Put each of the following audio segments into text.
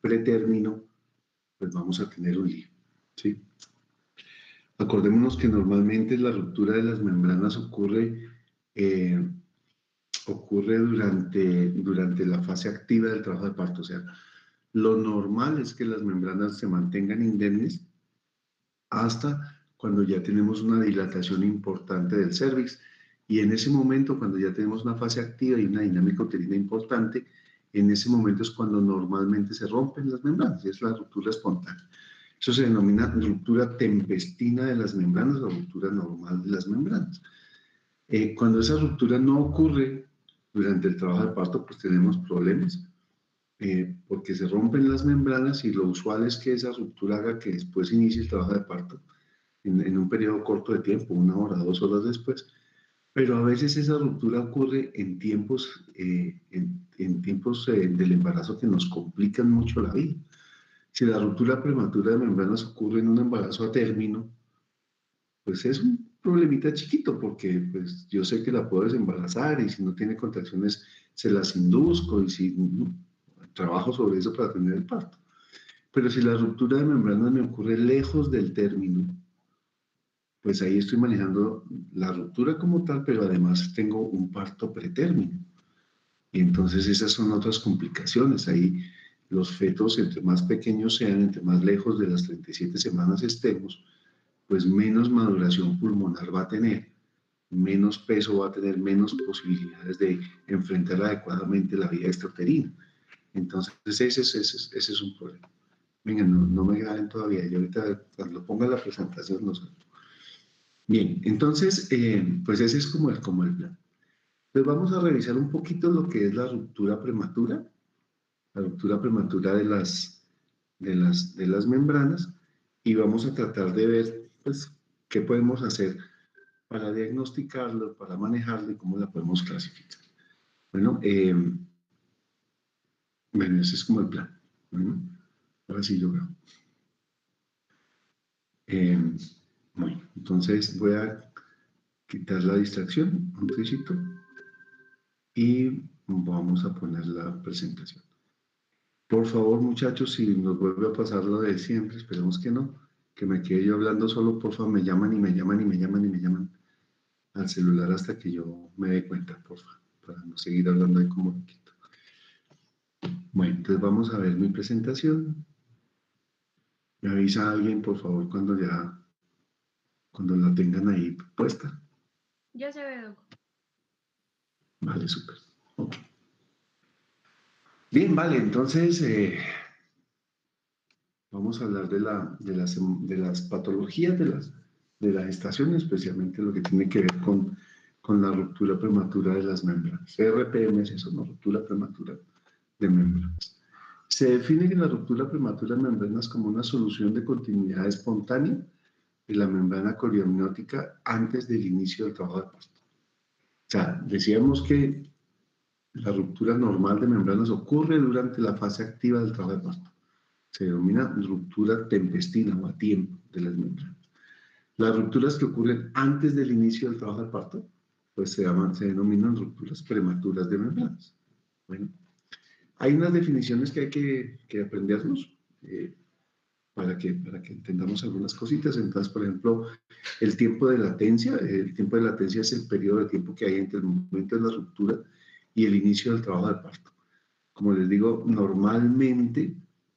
pretérmino, pues vamos a tener un lío, ¿sí? Acordémonos que normalmente la ruptura de las membranas eh, ocurre durante la fase activa del trabajo de parto. O sea, lo normal es que las membranas se mantengan indemnes hasta cuando ya tenemos una dilatación importante del cérvix. Y en ese momento, cuando ya tenemos una fase activa y una dinámica uterina importante, en ese momento es cuando normalmente se rompen las membranas, y es la ruptura espontánea. Eso se denomina ruptura tempestina de las membranas o ruptura normal de las membranas. Cuando esa ruptura no ocurre durante el trabajo de parto, pues tenemos problemas, porque se rompen las membranas y lo usual es que esa ruptura haga que después inicie el trabajo de parto en un periodo corto de tiempo, 1 hora, 2 horas después, pero a veces esa ruptura ocurre en tiempos del embarazo que nos complican mucho la vida. Si la ruptura prematura de membranas ocurre en un embarazo a término, pues es un problemita chiquito, porque pues yo sé que la puedo desembarazar y si no tiene contracciones se las induzco y si trabajo sobre eso para tener el parto. Pero si la ruptura de membranas me ocurre lejos del término, pues ahí estoy manejando la ruptura como tal, pero además tengo un parto pretérmino. Y entonces esas son otras complicaciones. Ahí los fetos, entre más pequeños sean, entre más lejos de las 37 semanas estemos, pues menos maduración pulmonar va a tener, menos peso va a tener, menos posibilidades de enfrentar adecuadamente la vía extrauterina. Entonces ese es un problema. Venga, no me graben todavía, yo ahorita cuando ponga la presentación no sé. Bien, entonces, pues ese es como el plan. Entonces vamos a revisar un poquito lo que es la ruptura prematura de las membranas, y vamos a tratar de ver, pues, qué podemos hacer para diagnosticarlo, para manejarlo y cómo la podemos clasificar. Bueno, ese es como el plan. Bueno, ahora sí yo veo. Bueno, entonces voy a quitar la distracción un tricito y vamos a poner la presentación. Por favor, muchachos, si nos vuelve a pasar lo de siempre, esperemos que no, que me quede yo hablando solo, por favor, me llaman y me llaman y me llaman y me llaman al celular hasta que yo me dé cuenta, por favor, para no seguir hablando ahí como loquito. Bueno, entonces vamos a ver mi presentación. Me avisa alguien, por favor, cuando la tengan ahí puesta. Ya se ve, Doc. Vale, súper. Ok. Bien, vale, entonces vamos a hablar de las patologías de la gestación, especialmente lo que tiene que ver con la ruptura prematura de las membranas. RPM es eso, ¿no? Ruptura prematura de membranas. Se define que la ruptura prematura de membranas como una solución de continuidad espontánea de la membrana coriamniótica antes del inicio del trabajo de parto. O sea, decíamos que la ruptura normal de membranas ocurre durante la fase activa del trabajo de parto. Se denomina ruptura tempestina o a tiempo de las membranas. Las rupturas que ocurren antes del inicio del trabajo de parto, pues se denominan rupturas prematuras de membranas. Bueno, hay unas definiciones que hay que aprendernos para que entendamos algunas cositas. Entonces, por ejemplo, el tiempo de latencia es el periodo de tiempo que hay entre el momento de la ruptura y el inicio del trabajo de parto. Como les digo, normalmente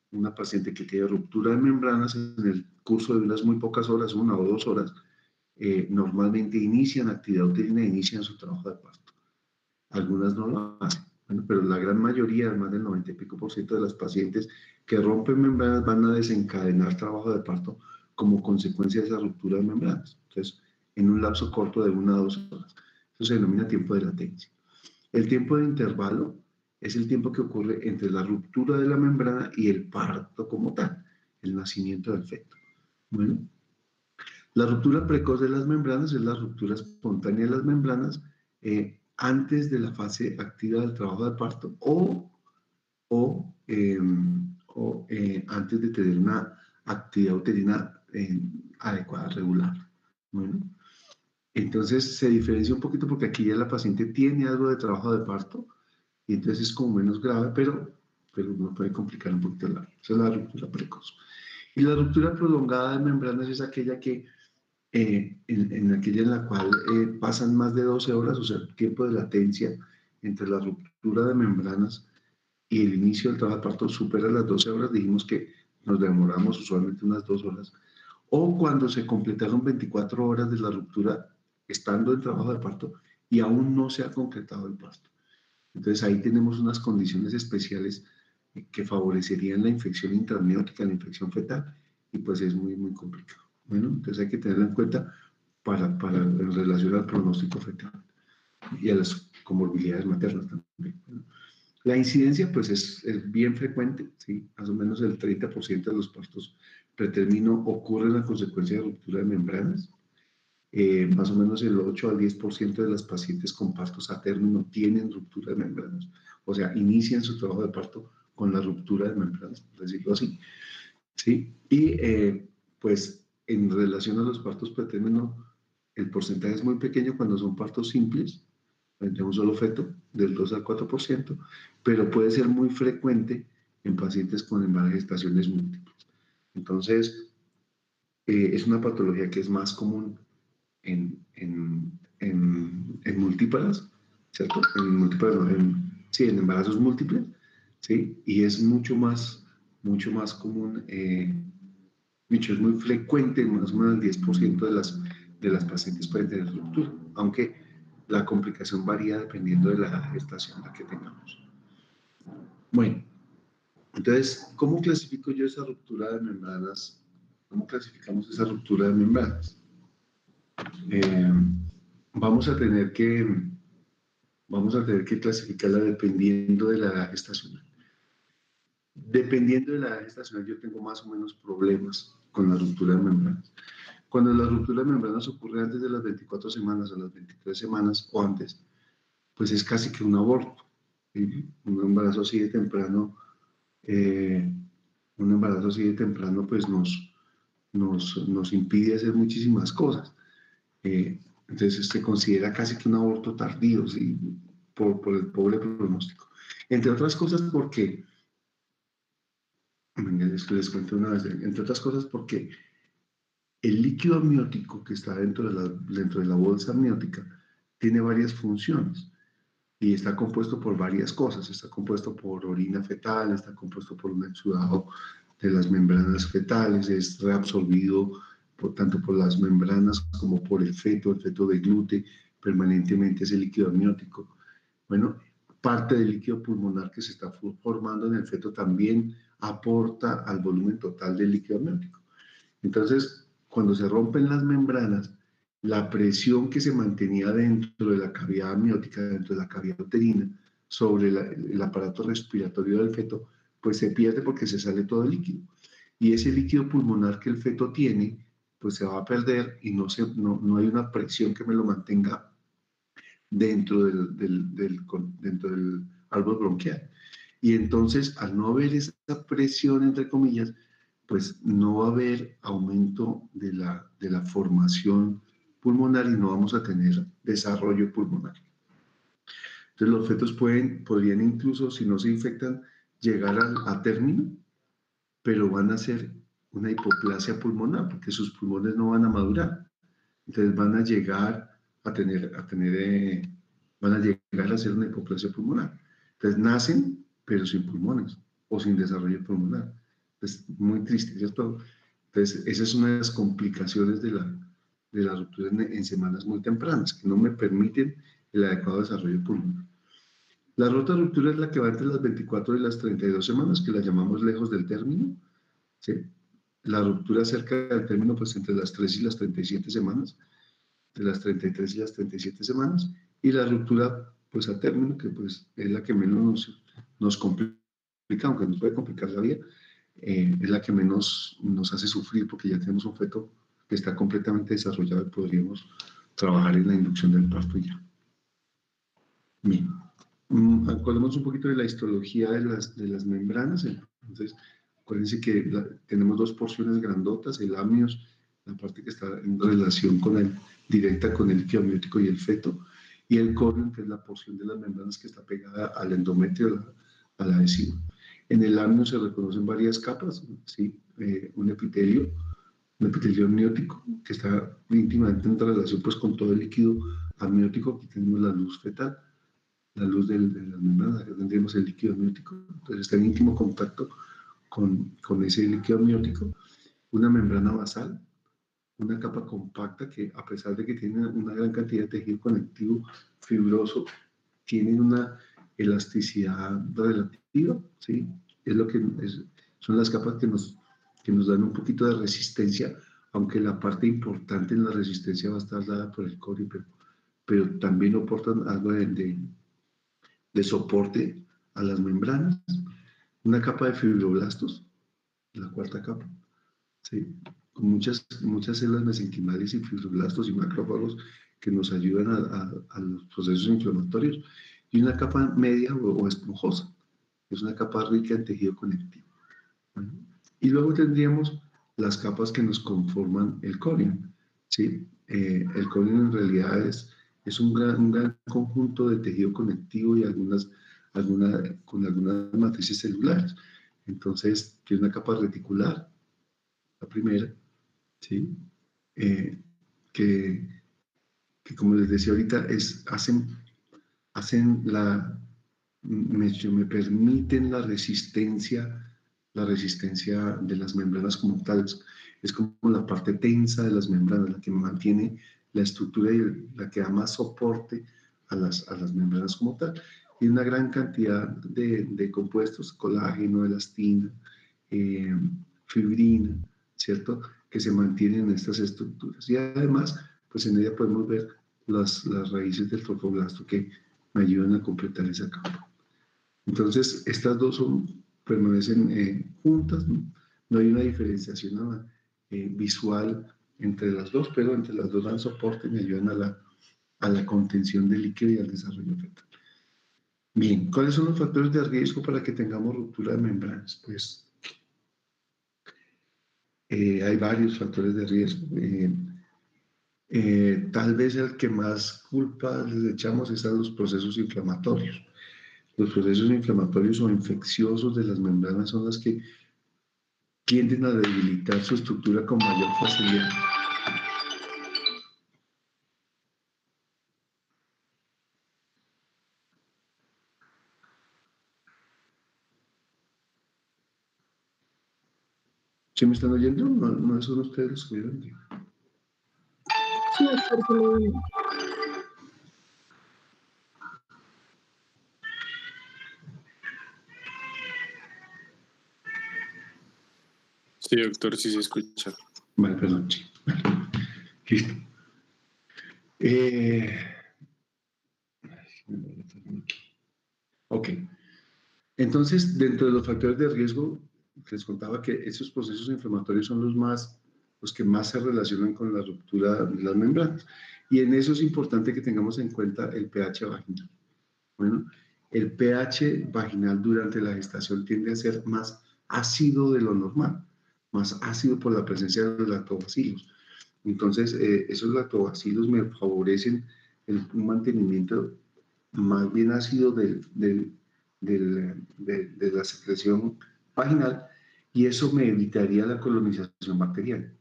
una paciente que tiene ruptura de membranas en el curso de unas muy pocas horas, 1 o 2 horas, normalmente inician actividad uterina e inician su trabajo de parto. Algunas no lo hacen, bueno, pero la gran mayoría, más del 90 y pico por ciento de las pacientes que rompen membranas van a desencadenar trabajo de parto como consecuencia de esa ruptura de membranas. Entonces, en un lapso corto de 1 a 2 horas. Eso se denomina tiempo de latencia. El tiempo de intervalo es el tiempo que ocurre entre la ruptura de la membrana y el parto como tal, el nacimiento del feto. Bueno, la ruptura precoz de las membranas es la ruptura espontánea de las membranas antes de la fase activa del trabajo de parto o antes de tener una actividad uterina adecuada, regular. Bueno, entonces se diferencia un poquito porque aquí ya la paciente tiene algo de trabajo de parto y entonces es como menos grave, pero pero uno puede complicar un poquito la vida. Esa es la ruptura precoz. Y la ruptura prolongada de membranas es aquella que, en aquella en la cual pasan más de 12 horas, o sea, el tiempo de latencia entre la ruptura de membranas y el inicio del trabajo de parto supera las 12 horas, dijimos que nos demoramos usualmente unas 2 horas, o cuando se completaron 24 horas de la ruptura estando en trabajo de parto y aún no se ha concretado el parto. Entonces ahí tenemos unas condiciones especiales que favorecerían la infección intraamniótica, la infección fetal, y pues es muy, muy complicado. Bueno, entonces hay que tenerlo en cuenta en relación al pronóstico fetal y a las comorbilidades maternas también. ¿No? La incidencia pues es bien frecuente, ¿sí? Más o menos el 30% de los partos pretérmino ocurren a consecuencia de ruptura de membranas. Más o menos el 8 al 10% de las pacientes con partos a término tienen ruptura de membranas, o sea, inician su trabajo de parto con la ruptura de membranas, por decirlo así. ¿Sí? Y pues en relación a los partos pretérmino, el porcentaje es muy pequeño cuando son partos simples, de un solo feto, del 2 al 4%, pero puede ser muy frecuente en pacientes con gestaciones múltiples. Entonces, es una patología que es más común en multíparas, ¿cierto? En multíparas, no, sí, en embarazos múltiples, ¿sí? Y es mucho más común, es muy frecuente, más o menos el 10% de las pacientes pueden tener ruptura, aunque la complicación varía dependiendo de la gestación la que tengamos. Bueno, entonces, ¿cómo clasifico yo esa ruptura de membranas? ¿Cómo clasificamos esa ruptura de membranas? Eh, vamos a tener que clasificarla dependiendo de la edad gestacional. Dependiendo de la edad gestacional, yo tengo más o menos problemas con la ruptura de membranas. Cuando la ruptura de membranas ocurre antes de las 24 semanas o las 23 semanas o antes, pues es casi que un aborto. ¿Sí? Un embarazo así de temprano, pues nos impide hacer muchísimas cosas. Entonces se considera casi que un aborto tardío, ¿sí? por el pobre pronóstico. Entre otras cosas porque, les cuento una vez, entre otras cosas porque el líquido amniótico que está dentro de la bolsa amniótica tiene varias funciones y está compuesto por varias cosas. Está compuesto por orina fetal, está compuesto por un exudado de las membranas fetales, es reabsorbido tanto por las membranas como por el feto deglute permanentemente ese líquido amniótico. Bueno, parte del líquido pulmonar que se está formando en el feto también aporta al volumen total del líquido amniótico. Entonces, cuando se rompen las membranas, la presión que se mantenía dentro de la cavidad amniótica, dentro de la cavidad uterina, sobre el aparato respiratorio del feto, pues se pierde porque se sale todo el líquido. Y ese líquido pulmonar que el feto tiene, pues se va a perder y no hay una presión que me lo mantenga dentro dentro del árbol bronquial. Y entonces, al no haber esa presión, entre comillas, pues no va a haber aumento de la formación pulmonar y no vamos a tener desarrollo pulmonar. Entonces los fetos podrían incluso, si no se infectan, llegar a término, pero van a ser una hipoplasia pulmonar, porque sus pulmones no van a madurar. Entonces van a llegar van a llegar a ser una hipoplasia pulmonar. Entonces nacen, pero sin pulmones o sin desarrollo pulmonar. Es muy triste, ¿cierto? Entonces, esa es una de las complicaciones de la ruptura en semanas muy tempranas, que no me permiten el adecuado desarrollo pulmonar. La ruptura es la que va entre las 24 y las 32 semanas, que la llamamos lejos del término. ¿Sí? La ruptura cerca del término, pues entre las 3 y las 37 semanas, de las 33 y las 37 semanas, y la ruptura, pues a término, que pues es la que menos nos complica, aunque nos puede complicar la vida, es la que menos nos hace sufrir porque ya tenemos un feto que está completamente desarrollado y podríamos trabajar en la inducción del parto ya. Bien, acordemos un poquito de la histología de las membranas. Entonces, acuérdense que tenemos dos porciones grandotas, el amnios, la parte que está en relación directa con el líquido amniótico y el feto, y el corion, que es la porción de las membranas que está pegada al endometrio, al adhesivo. En el amnio se reconocen varias capas, ¿sí? Un epitelio amniótico que está íntimamente en relación pues, con todo el líquido amniótico. Aquí tenemos la luz fetal, la luz de las membranas, acá tendríamos el líquido amniótico. Entonces está en íntimo contacto con ese líquido amniótico. Una membrana basal, una capa compacta que a pesar de que tiene una gran cantidad de tejido conectivo fibroso, tiene una elasticidad relativa, ¿sí? Es lo que son las capas que nos dan un poquito de resistencia, aunque la parte importante en la resistencia va a estar dada por el cobre, pero también aportan algo de soporte a las membranas. Una capa de fibroblastos, la cuarta capa, ¿sí? Con muchas células mesenquimales y fibroblastos y macrófagos que nos ayudan a los procesos inflamatorios. Y una capa media o esponjosa, que es una capa rica en tejido conectivo. Bueno, y luego tendríamos las capas que nos conforman el corion, ¿sí? El corion en realidad es un gran conjunto de tejido conectivo y con algunas matrices celulares. Entonces, tiene una capa reticular, la primera, ¿sí? Eh, que, que, como les decía ahorita, hacen me permiten la resistencia de las membranas como tales. Es como la parte tensa de las membranas, la que mantiene la estructura y la que da más soporte a las membranas como tal. Y una gran cantidad de compuestos, colágeno, elastina, eh, fibrina, ¿cierto? Que se mantienen en estas estructuras. Y además, pues en ella podemos ver las raíces del tromboblasto que me ayudan a completar esa capa. Entonces, estas dos permanecen juntas, ¿no? No hay una diferenciación visual entre las dos, pero entre las dos dan soporte y me ayudan a la contención del líquido y al desarrollo fetal. Bien, ¿cuáles son los factores de riesgo para que tengamos ruptura de membranas? Pues hay varios factores de riesgo. Tal vez el que más culpa les echamos es a los procesos inflamatorios. Los procesos inflamatorios o infecciosos de las membranas son los que tienden a debilitar su estructura con mayor facilidad. ¿Sí me están oyendo? No son ustedes los que vieron. Sí, doctor, sí lo oímos. Sí, doctor, sí se escucha. Vale, perdón, sí. Vale. Listo. Ok. Entonces, dentro de los factores de riesgo, les contaba que esos procesos inflamatorios son los que más se relacionan con la ruptura de las membranas. Y en eso es importante que tengamos en cuenta el pH vaginal. Bueno, el pH vaginal durante la gestación tiende a ser más ácido de lo normal, más ácido por la presencia de los lactobacilos. Entonces, esos lactobacilos me favorecen un mantenimiento más bien ácido de la secreción vaginal y eso me evitaría la colonización bacteriana.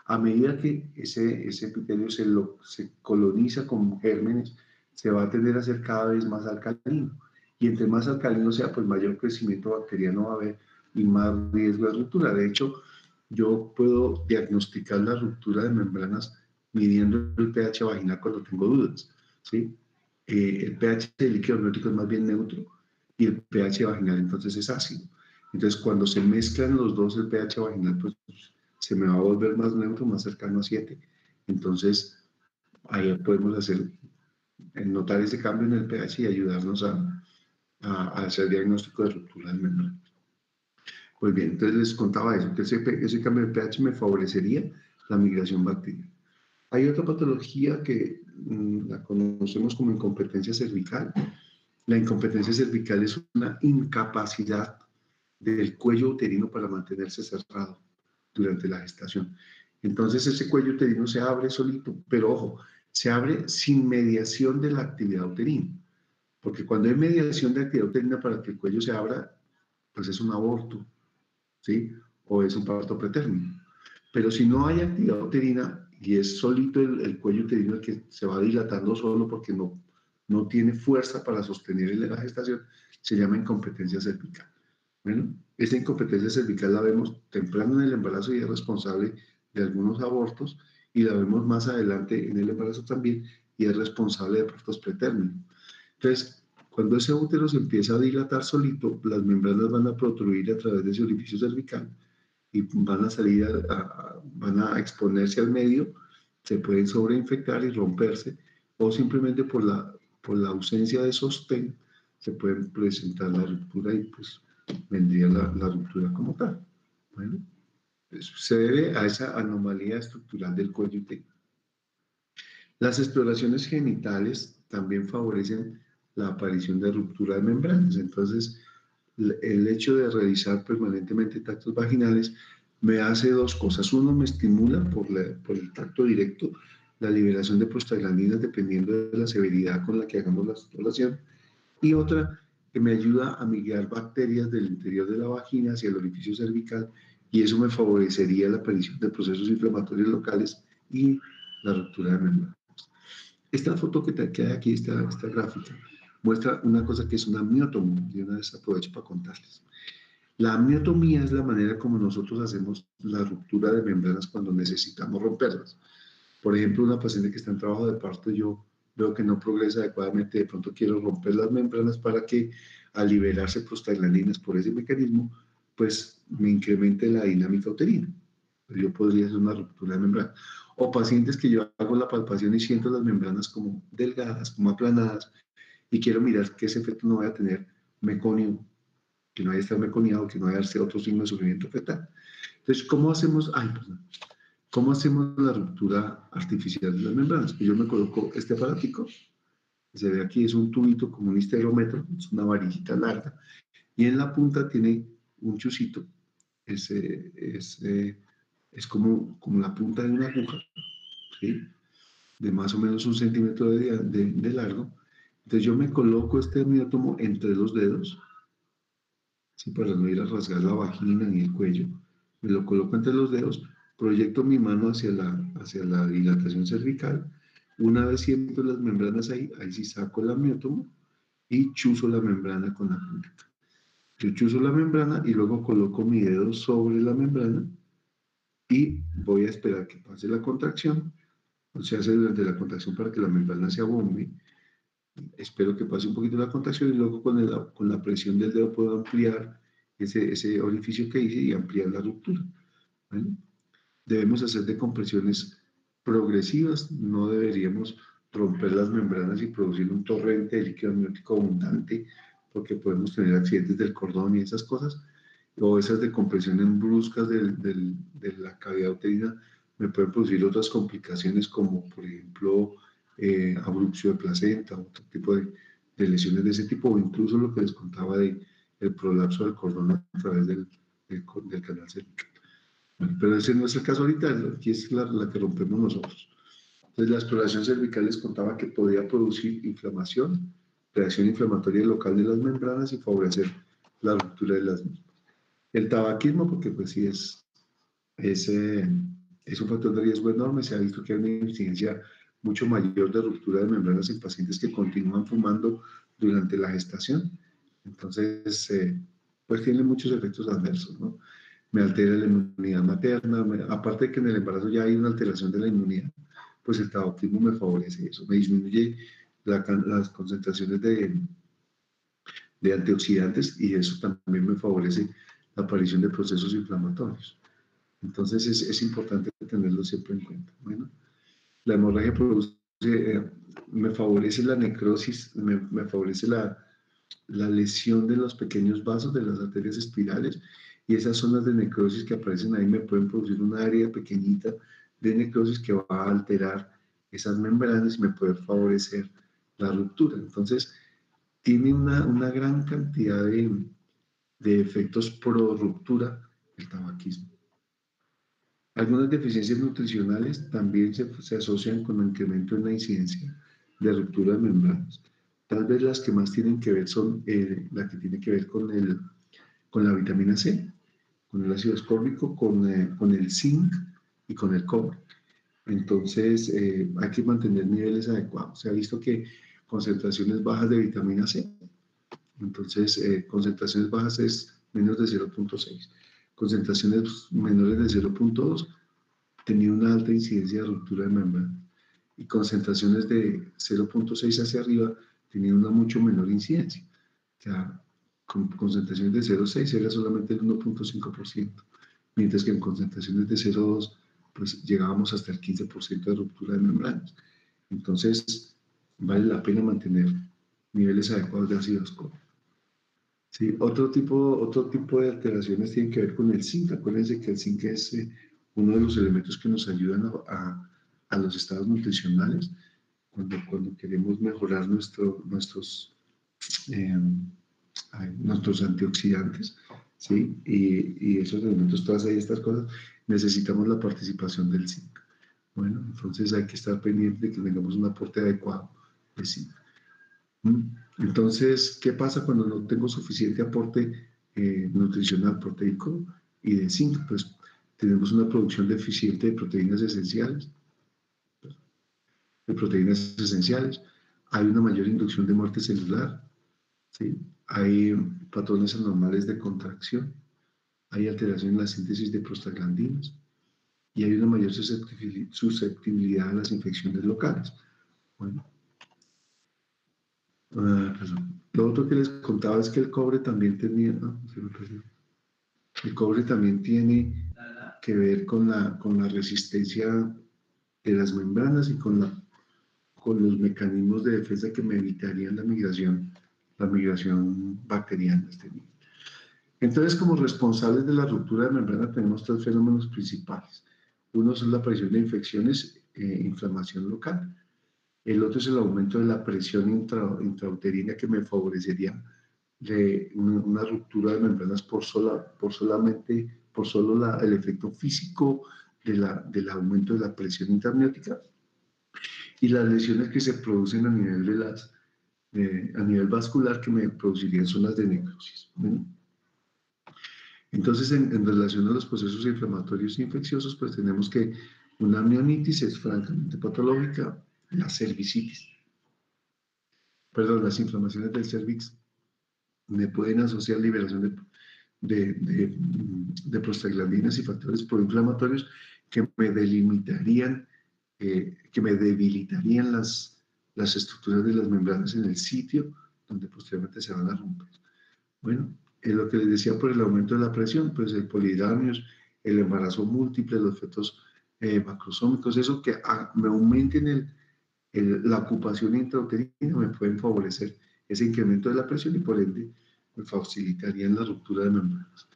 A medida que ese epitelio se coloniza con gérmenes, se va a tender a ser cada vez más alcalino. Y entre más alcalino sea, pues mayor crecimiento bacteriano va a haber y más riesgo de ruptura. De hecho, yo puedo diagnosticar la ruptura de membranas midiendo el pH vaginal cuando tengo dudas, ¿sí? El pH del líquido amniótico es más bien neutro y el pH vaginal entonces es ácido. Entonces, cuando se mezclan los dos, el pH vaginal pues, se me va a volver más neutro, más cercano a 7. Entonces, ahí podemos notar ese cambio en el pH y ayudarnos a hacer diagnóstico de ruptura de membrana. Pues bien, entonces les contaba eso, que ese cambio de pH me favorecería la migración bacteriana. Hay otra patología que la conocemos como incompetencia cervical. La incompetencia cervical es una incapacidad del cuello uterino para mantenerse cerrado durante la gestación. Entonces ese cuello uterino se abre solito, pero ojo, se abre sin mediación de la actividad uterina, porque cuando hay mediación de actividad uterina para que el cuello se abra, pues es un aborto, ¿sí? O es un parto pretérmino. Pero si no hay actividad uterina y es solito el cuello uterino el que se va dilatando solo porque no tiene fuerza para sostener la gestación, se llama incompetencia cervical. Bueno, esta incompetencia cervical la vemos temprano en el embarazo y es responsable de algunos abortos, y la vemos más adelante en el embarazo también y es responsable de partos pretérminos. Entonces, cuando ese útero se empieza a dilatar solito, las membranas van a protruir a través de ese orificio cervical y van a salir, van a exponerse al medio, se pueden sobreinfectar y romperse, o simplemente por la ausencia de sostén se pueden presentar la ruptura y pues vendría la ruptura como tal. Bueno, eso se debe a esa anomalía estructural del cuello uterino. Las exploraciones genitales también favorecen la aparición de ruptura de membranas. Entonces, el hecho de realizar permanentemente tactos vaginales me hace dos cosas. Uno, me estimula por el tacto directo la liberación de prostaglandinas dependiendo de la severidad con la que hagamos la exploración. Y otra, que me ayuda a migrar bacterias del interior de la vagina hacia el orificio cervical, y eso me favorecería la aparición de procesos inflamatorios locales y la ruptura de membranas. Esta foto que hay aquí, esta gráfica, muestra una cosa que es una amniotomía, y una vez aprovecho para contarles. La amniotomía es la manera como nosotros hacemos la ruptura de membranas cuando necesitamos romperlas. Por ejemplo, una paciente que está en trabajo de parto, yo veo que no progresa adecuadamente, de pronto quiero romper las membranas para que al liberarse prostaglandinas por ese mecanismo, pues me incremente la dinámica uterina. Yo podría hacer una ruptura de membrana. O pacientes que yo hago la palpación y siento las membranas como delgadas, como aplanadas, y quiero mirar que ese efecto no vaya a tener meconio, que no vaya a estar meconiado, que no vaya a darse otro signo de sufrimiento fetal. Entonces, ¿cómo hacemos? ¿Cómo hacemos la ruptura artificial de las membranas? Pues yo me coloco este aparatico, que se ve aquí, es un tubito como un histerómetro, es una varijita larga, y en la punta tiene un chucito, es como la punta de una aguja, ¿sí? De más o menos 1 centímetro de largo. Entonces yo me coloco este amniótomo entre los dedos, ¿sí? Para no ir a rasgar la vagina ni el cuello. Me lo coloco entre los dedos, proyecto mi mano hacia la dilatación cervical. Una vez siento las membranas ahí sí saco el amniótomo y chuzo la membrana con la punta. Yo chuzo la membrana y luego coloco mi dedo sobre la membrana y voy a esperar que pase la contracción. Se hace durante la contracción para que la membrana se abombe. Espero que pase un poquito la contracción y luego con la presión del dedo puedo ampliar ese orificio que hice y ampliar la ruptura. ¿Vale? Debemos hacer decompresiones progresivas, no deberíamos romper las membranas y producir un torrente de líquido amniótico abundante, porque podemos tener accidentes del cordón y esas cosas, o esas decompresiones bruscas de la cavidad uterina me pueden producir otras complicaciones como, por ejemplo, abrupción de placenta, otro tipo de lesiones de ese tipo, o incluso lo que les contaba de el prolapso del cordón a través del canal cervical. Bueno, pero ese no es el caso ahorita, aquí es la que rompemos nosotros. Entonces, la exploración cervical les contaba que podía producir inflamación, reacción inflamatoria local de las membranas y favorecer la ruptura de las mismas. El tabaquismo, porque pues sí es un factor de riesgo enorme, se ha visto que hay una incidencia mucho mayor de ruptura de membranas en pacientes que continúan fumando durante la gestación. Entonces, pues tiene muchos efectos adversos, ¿no? Me altera la inmunidad materna, aparte de que en el embarazo ya hay una alteración de la inmunidad, pues el tabaquismo me favorece eso, me disminuye las concentraciones de antioxidantes y eso también me favorece la aparición de procesos inflamatorios. Entonces es importante tenerlo siempre en cuenta. Bueno, la hemorragia produce, me favorece la necrosis, me favorece la lesión de los pequeños vasos de las arterias espirales, y esas zonas de necrosis que aparecen ahí me pueden producir una área pequeñita de necrosis que va a alterar esas membranas y me puede favorecer la ruptura. Entonces, tiene una gran cantidad de efectos pro ruptura el tabaquismo. Algunas deficiencias nutricionales también se asocian con el incremento en la incidencia de ruptura de membranas. Tal vez las que más tienen que ver son la que tiene que ver con con la vitamina C, con el ácido ascórbico, con el zinc y con el cobre. Entonces, hay que mantener niveles adecuados. Se ha visto que concentraciones bajas de vitamina C, entonces, concentraciones bajas es menos de 0,6. Concentraciones menores de 0,2 tenía una alta incidencia de ruptura de membrana. Y concentraciones de 0,6 hacia arriba tenían una mucho menor incidencia. O sea, con concentraciones de 0,6 era solamente el 1,5%, mientras que en concentraciones de 0,2 pues llegábamos hasta el 15% de ruptura de membranas. Entonces, vale la pena mantener niveles adecuados de ácido ascórbico. Sí, otro tipo de alteraciones tienen que ver con el zinc. Acuérdense que el zinc es uno de los elementos que nos ayudan a los estados nutricionales cuando queremos mejorar nuestros antioxidantes, ¿sí? Y esos elementos, todas estas cosas, necesitamos la participación del zinc. Bueno, entonces hay que estar pendiente de que tengamos un aporte adecuado de zinc. Entonces, ¿qué pasa cuando no tengo suficiente aporte nutricional, proteico y de zinc? Pues tenemos una producción deficiente de proteínas esenciales, hay una mayor inducción de muerte celular, ¿sí? Hay patrones anormales de contracción, hay alteración en la síntesis de prostaglandinas y hay una mayor susceptibilidad a las infecciones locales. Bueno, lo otro que les contaba es que el cobre también tenía, el cobre también tiene que ver con la resistencia de las membranas y con los mecanismos de defensa que me evitarían la migración bacteriana. Entonces, como responsables de la ruptura de membrana tenemos tres fenómenos principales. Uno es la aparición de infecciones, inflamación local. El otro es el aumento de la presión intrauterina que me favorecería de una ruptura de membranas por solo el efecto físico del aumento de la presión intraamniótica y las lesiones que se producen a nivel vascular que me producirían zonas de necrosis. ¿Ven? Entonces, en relación a los procesos inflamatorios e infecciosos, pues tenemos que una amnionitis es francamente patológica, la cervicitis. Las inflamaciones del cervix me pueden asociar liberación de prostaglandinas y factores proinflamatorios que me debilitarían las estructuras de las membranas en el sitio donde posteriormente se van a romper. Bueno, lo que les decía por el aumento de la presión, pues el polidamios, el embarazo múltiple, los fetos macrosómicos, eso que me aumenten la ocupación intrauterina me pueden favorecer ese incremento de la presión y por ende me facilitarían la ruptura de membranas.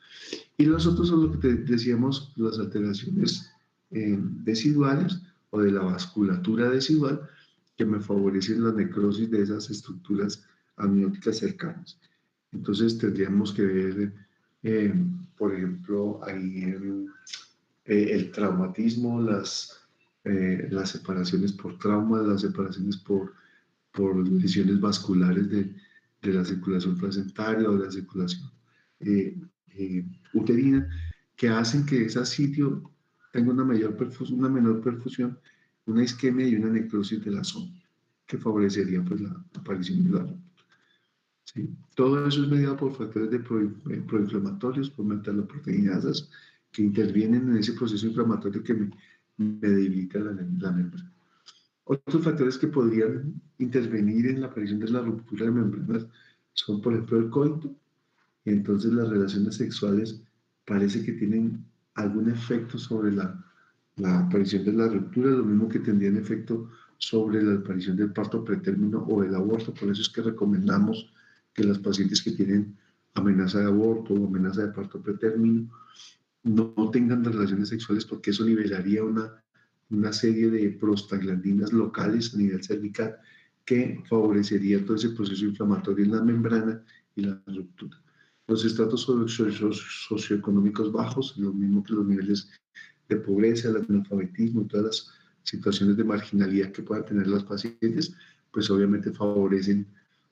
Y los otros son lo que decíamos, las alteraciones deciduales o de la vasculatura decidual que me favorecen la necrosis de esas estructuras amnióticas cercanas. Entonces tendríamos que ver, por ejemplo, ahí el traumatismo, las separaciones por trauma, las separaciones por lesiones vasculares de la circulación placentaria o de la circulación uterina, que hacen que ese sitio tenga una menor perfusión, una isquemia y una necrosis de la zona, que favorecería pues, la aparición de la ruptura. ¿Sí? Todo eso es mediado por factores proinflamatorios, por metaloproteinasas, que intervienen en ese proceso inflamatorio que me debilita la membrana. Otros factores que podrían intervenir en la aparición de la ruptura de membranas son, por ejemplo, el coito, y entonces las relaciones sexuales parece que tienen algún efecto sobre la aparición de la ruptura, lo mismo que tendrían efecto sobre la aparición del parto pretérmino o del aborto. Por eso es que recomendamos que las pacientes que tienen amenaza de aborto o amenaza de parto pretérmino no tengan relaciones sexuales, porque eso liberaría una serie de prostaglandinas locales a nivel cervical que favorecería todo ese proceso inflamatorio en la membrana y la ruptura. Los estratos socioeconómicos bajos, lo mismo que los niveles de pobreza, el analfabetismo y todas las situaciones de marginalidad que puedan tener las pacientes, pues obviamente favorecen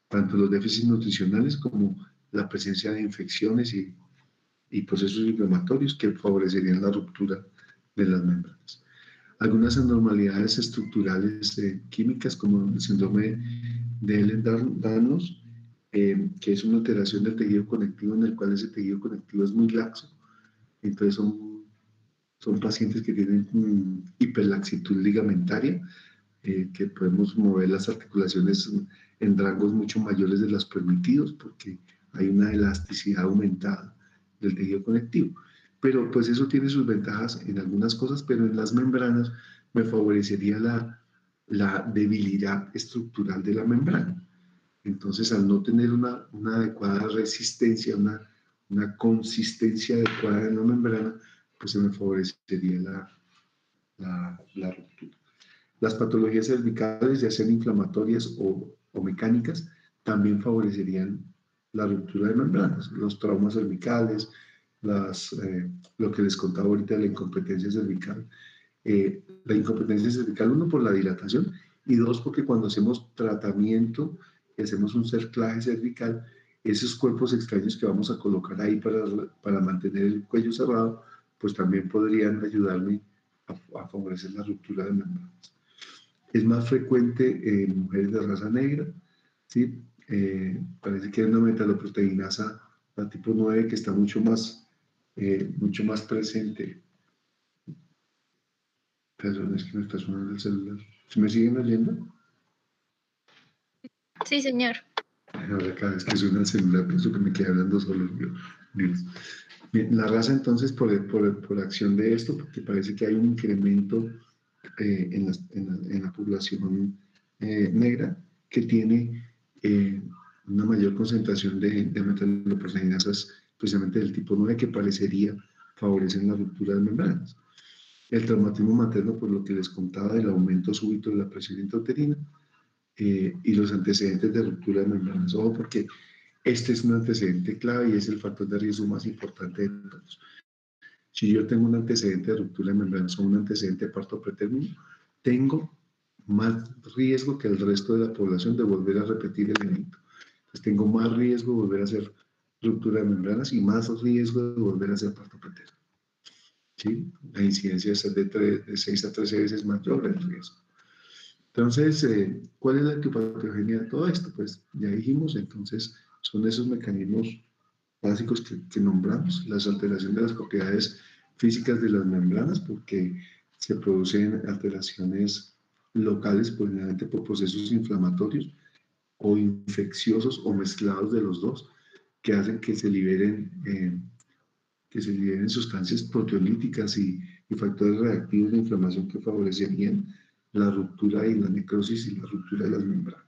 tanto los déficits nutricionales como la presencia de infecciones y y procesos inflamatorios que favorecerían la ruptura de las membranas. Algunas anormalidades estructurales químicas, como el síndrome de Ehlers-Danlos, que es una alteración del tejido conectivo en el cual ese tejido conectivo es muy laxo. Entonces son pacientes que tienen hiperlaxitud ligamentaria, que podemos mover las articulaciones en rangos mucho mayores de los permitidos porque hay una elasticidad aumentada del tejido conectivo. Pero pues eso tiene sus ventajas en algunas cosas, pero en las membranas me favorecería la debilidad estructural de la membrana. Entonces, al no tener una adecuada resistencia, una consistencia adecuada en la membrana, pues se me favorecería la ruptura. Las patologías cervicales, ya sean inflamatorias o mecánicas, también favorecerían la ruptura de membranas. Los traumas cervicales, lo que les contaba ahorita de la incompetencia cervical. La incompetencia cervical, uno, por la dilatación, y dos, porque cuando hacemos tratamiento y hacemos un cerclaje cervical, esos cuerpos extraños que vamos a colocar ahí para mantener el cuello cerrado, pues también podrían ayudarme a favorecer la ruptura de membranas. Es más frecuente en mujeres de raza negra, ¿sí? Parece que hay una metaloproteinasa, la tipo 9, que está mucho más presente. Perdón, es que me está sonando el celular. ¿Se me siguen oyendo? Sí, señor. Ahora cada vez que suena el celular pienso que me quedé hablando solo. Dios. Bien, la raza entonces por acción de esto, porque parece que hay un incremento en la población negra que tiene una mayor concentración de metaloproteinasas, especialmente del tipo 9, que parecería favorecer la ruptura de membranas. El traumatismo materno, por lo que les contaba del aumento súbito de la presión intrauterina, y los antecedentes de ruptura de membranas. Ojo, porque este es un antecedente clave y es el factor de riesgo más importante de todos. Si yo tengo un antecedente de ruptura de membranas o un antecedente de parto pretérmino, tengo más riesgo que el resto de la población de volver a repetir el evento. Entonces tengo más riesgo de volver a hacer ruptura de membranas y más riesgo de volver a hacer parto pretérmino. ¿Sí? La incidencia es de 6 a 13 veces mayor el riesgo. Entonces, ¿cuál es la etiopatogenia de todo esto? Pues ya dijimos, entonces son esos mecanismos básicos que nombramos, las alteraciones de las propiedades físicas de las membranas, porque se producen alteraciones locales, probablemente por procesos inflamatorios o infecciosos o mezclados de los dos, que hacen que se liberen sustancias proteolíticas y factores reactivos de inflamación que favorecerían la ruptura y la necrosis y la ruptura de las membranas.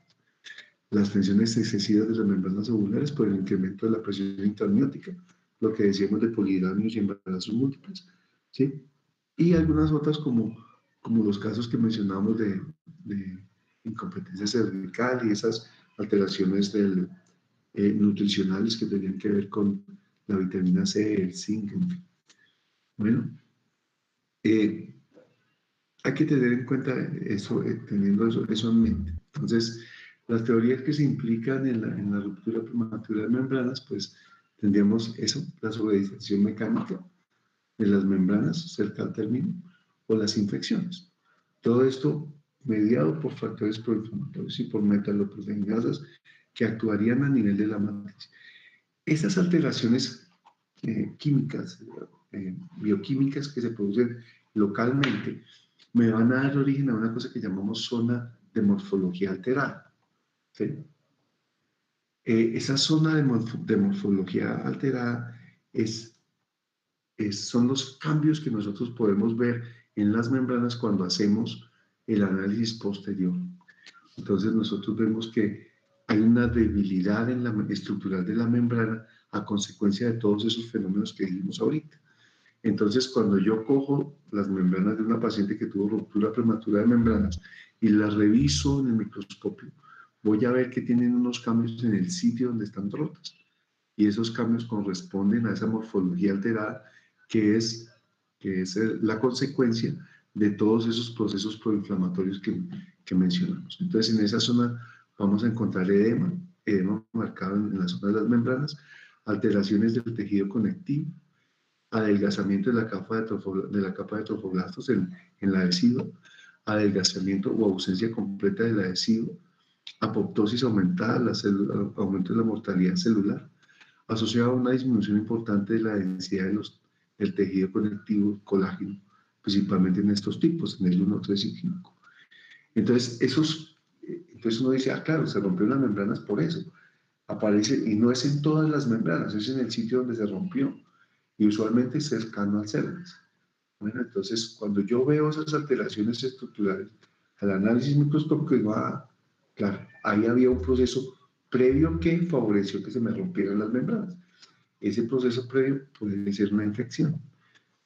Las tensiones excesivas de las membranas ovulares por el incremento de la presión intraamniótica, lo que decíamos de polidamios y embarazos múltiples, ¿sí? Y algunas otras como los casos que mencionamos de incompetencia cervical y esas alteraciones nutricionales que tenían que ver con la vitamina C, el zinc, en fin. Bueno, hay que tener en cuenta eso, teniendo eso en mente. Entonces, las teorías que se implican en la ruptura prematura de membranas, pues tendríamos eso, la sobreedificación mecánica de las membranas cerca al término o las infecciones. Todo esto mediado por factores proinflamatorios y por metaloproteinasas que actuarían a nivel de la matriz. Esas alteraciones químicas, bioquímicas que se producen localmente, me van a dar origen a una cosa que llamamos zona de morfología alterada. ¿Sí? Esa zona de morfología alterada son los cambios que nosotros podemos ver en las membranas cuando hacemos el análisis posterior. Entonces nosotros vemos que hay una debilidad en la estructural de la membrana a consecuencia de todos esos fenómenos que vimos ahorita. Entonces, cuando yo cojo las membranas de una paciente que tuvo ruptura prematura de membranas y las reviso en el microscopio, voy a ver que tienen unos cambios en el sitio donde están rotas. Y esos cambios corresponden a esa morfología alterada que es la consecuencia de todos esos procesos proinflamatorios que mencionamos. Entonces, en esa zona vamos a encontrar edema marcado en la zona de las membranas, alteraciones del tejido conectivo, adelgazamiento de la capa de trofoblastos en la adhesiva, adelgazamiento o ausencia completa del adhesivo, apoptosis aumentada, aumento de la mortalidad celular, asociado a una disminución importante de la densidad del tejido conectivo colágeno, principalmente en estos tipos, en el 1, 3 y 5. Entonces, entonces uno dice, claro, se rompieron las membranas por eso. Aparece, y no es en todas las membranas, es en el sitio donde se rompió, y usualmente es cercano al cervix. Bueno, entonces, cuando yo veo esas alteraciones estructurales, al análisis microscópico digo, claro, ahí había un proceso previo que favoreció que se me rompieran las membranas. Ese proceso previo puede ser una infección,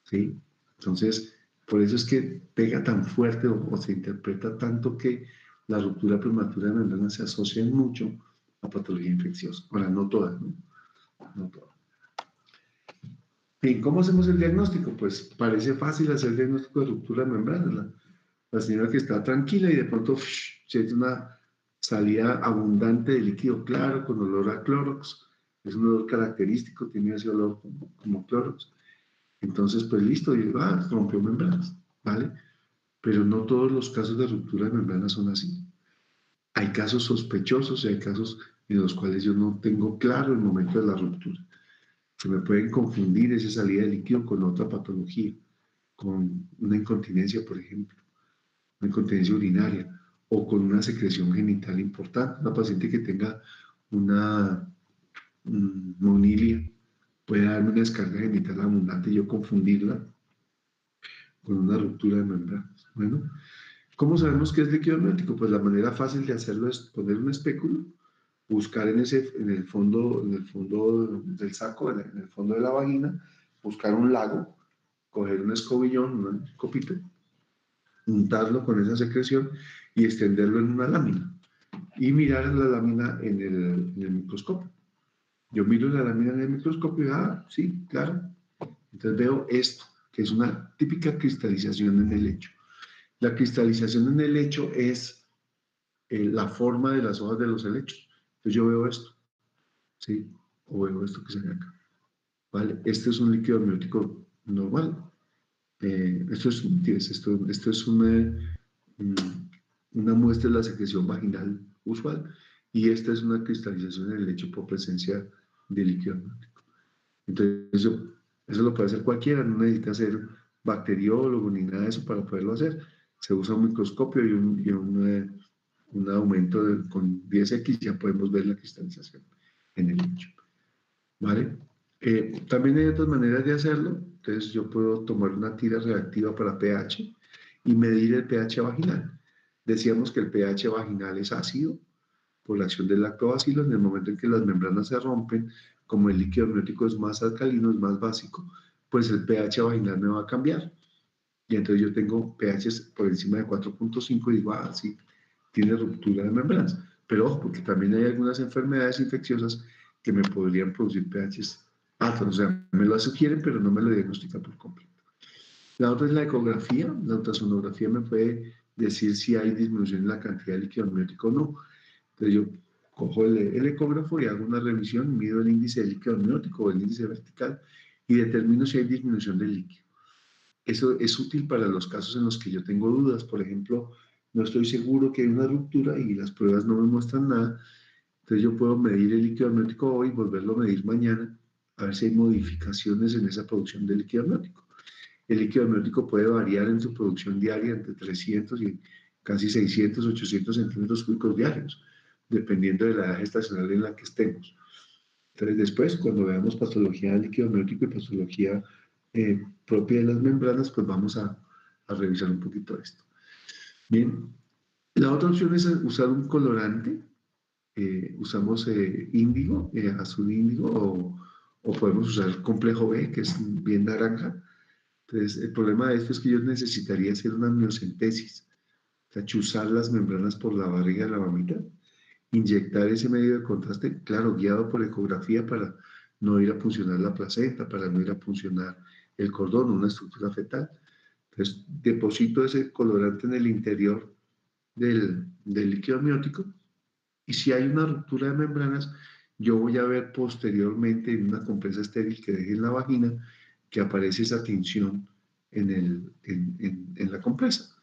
¿sí? Entonces, por eso es que pega tan fuerte o se interpreta tanto que la ruptura prematura de membranas se asocia mucho a patología infecciosa. Ahora, no todas, ¿no? No todas. Bien, ¿cómo hacemos el diagnóstico? Pues parece fácil hacer el diagnóstico de ruptura de membranas. La señora que está tranquila y de pronto siente una salida abundante de líquido claro con olor a Clorox. Es un olor característico, tiene ese olor como Clorox. Entonces, pues listo, y rompió membranas, ¿vale? Pero no todos los casos de ruptura de membranas son así. Hay casos sospechosos y hay casos en los cuales yo no tengo claro el momento de la ruptura. Se me pueden confundir esa salida de líquido con otra patología, con una incontinencia, por ejemplo, una incontinencia urinaria, o con una secreción genital importante. Una paciente que tenga una monilia puede darme una descarga genital abundante y yo confundirla con una ruptura de membranas. Bueno, ¿cómo sabemos qué es líquido amniótico? Pues la manera fácil de hacerlo es poner un espéculo, buscar en el fondo del saco, en el fondo de la vagina, buscar un lago, coger un escobillón, un copito, untarlo con esa secreción y extenderlo en una lámina y mirar la lámina en el microscopio. Yo miro la lámina en el microscopio y sí, claro. Entonces veo esto, que es una típica cristalización en el lecho. La cristalización en el lecho es la forma de las hojas de los helechos. Entonces yo veo esto, ¿sí? O veo esto que se ve acá, ¿vale? Este es un líquido amniótico normal. Esto es una muestra de la secreción vaginal usual y esta es una cristalización en el lecho por presencia de líquido amniótico. Entonces, eso lo puede hacer cualquiera, no necesita ser bacteriólogo ni nada de eso para poderlo hacer. Se usa un microscopio y un aumento con 10x, ya podemos ver la cristalización en el lecho. ¿Vale? También hay otras maneras de hacerlo. Entonces, yo puedo tomar una tira reactiva para pH y medir el pH vaginal. Decíamos que el pH vaginal es ácido por la acción del lactobacilo. En el momento en que las membranas se rompen, como el líquido amniótico es más alcalino, es más básico, pues el pH vaginal me va a cambiar. Y entonces yo tengo pHs por encima de 4.5 y digo, sí, tiene ruptura de membranas. Pero ojo, porque también hay algunas enfermedades infecciosas que me podrían producir pHs altos. O sea, me lo sugieren, pero no me lo diagnostican por completo. La otra es la ecografía. La ultrasonografía me puede decir si hay disminución en la cantidad de líquido amniótico o no. Entonces yo cojo el ecógrafo y hago una revisión, mido el índice de líquido amniótico o el índice vertical y determino si hay disminución del líquido. Eso es útil para los casos en los que yo tengo dudas. Por ejemplo, no estoy seguro que hay una ruptura y las pruebas no me muestran nada. Entonces yo puedo medir el líquido amniótico hoy, volverlo a medir mañana, a ver si hay modificaciones en esa producción de líquido amniótico. El líquido amniótico puede variar en su producción diaria entre 300 y casi 600, 800 centímetros cúbicos diarios, dependiendo de la edad gestacional en la que estemos. Entonces después, cuando veamos patología de líquido amniótico y patología propia de las membranas, pues vamos a revisar un poquito esto. Bien, la otra opción es usar un colorante. Usamos índigo, azul índigo, o podemos usar complejo B, que es bien naranja. Entonces, el problema de esto es que yo necesitaría hacer una amniocentesis, o sea, chuzar las membranas por la barriga de la mamita, inyectar ese medio de contraste, claro, guiado por ecografía para no ir a puncionar la placenta, para no ir a puncionar el cordón, una estructura fetal. Entonces, deposito ese colorante en el interior del líquido amniótico y si hay una ruptura de membranas, yo voy a ver posteriormente en una compresa estéril que deje en la vagina que aparece esa tensión en la compresa.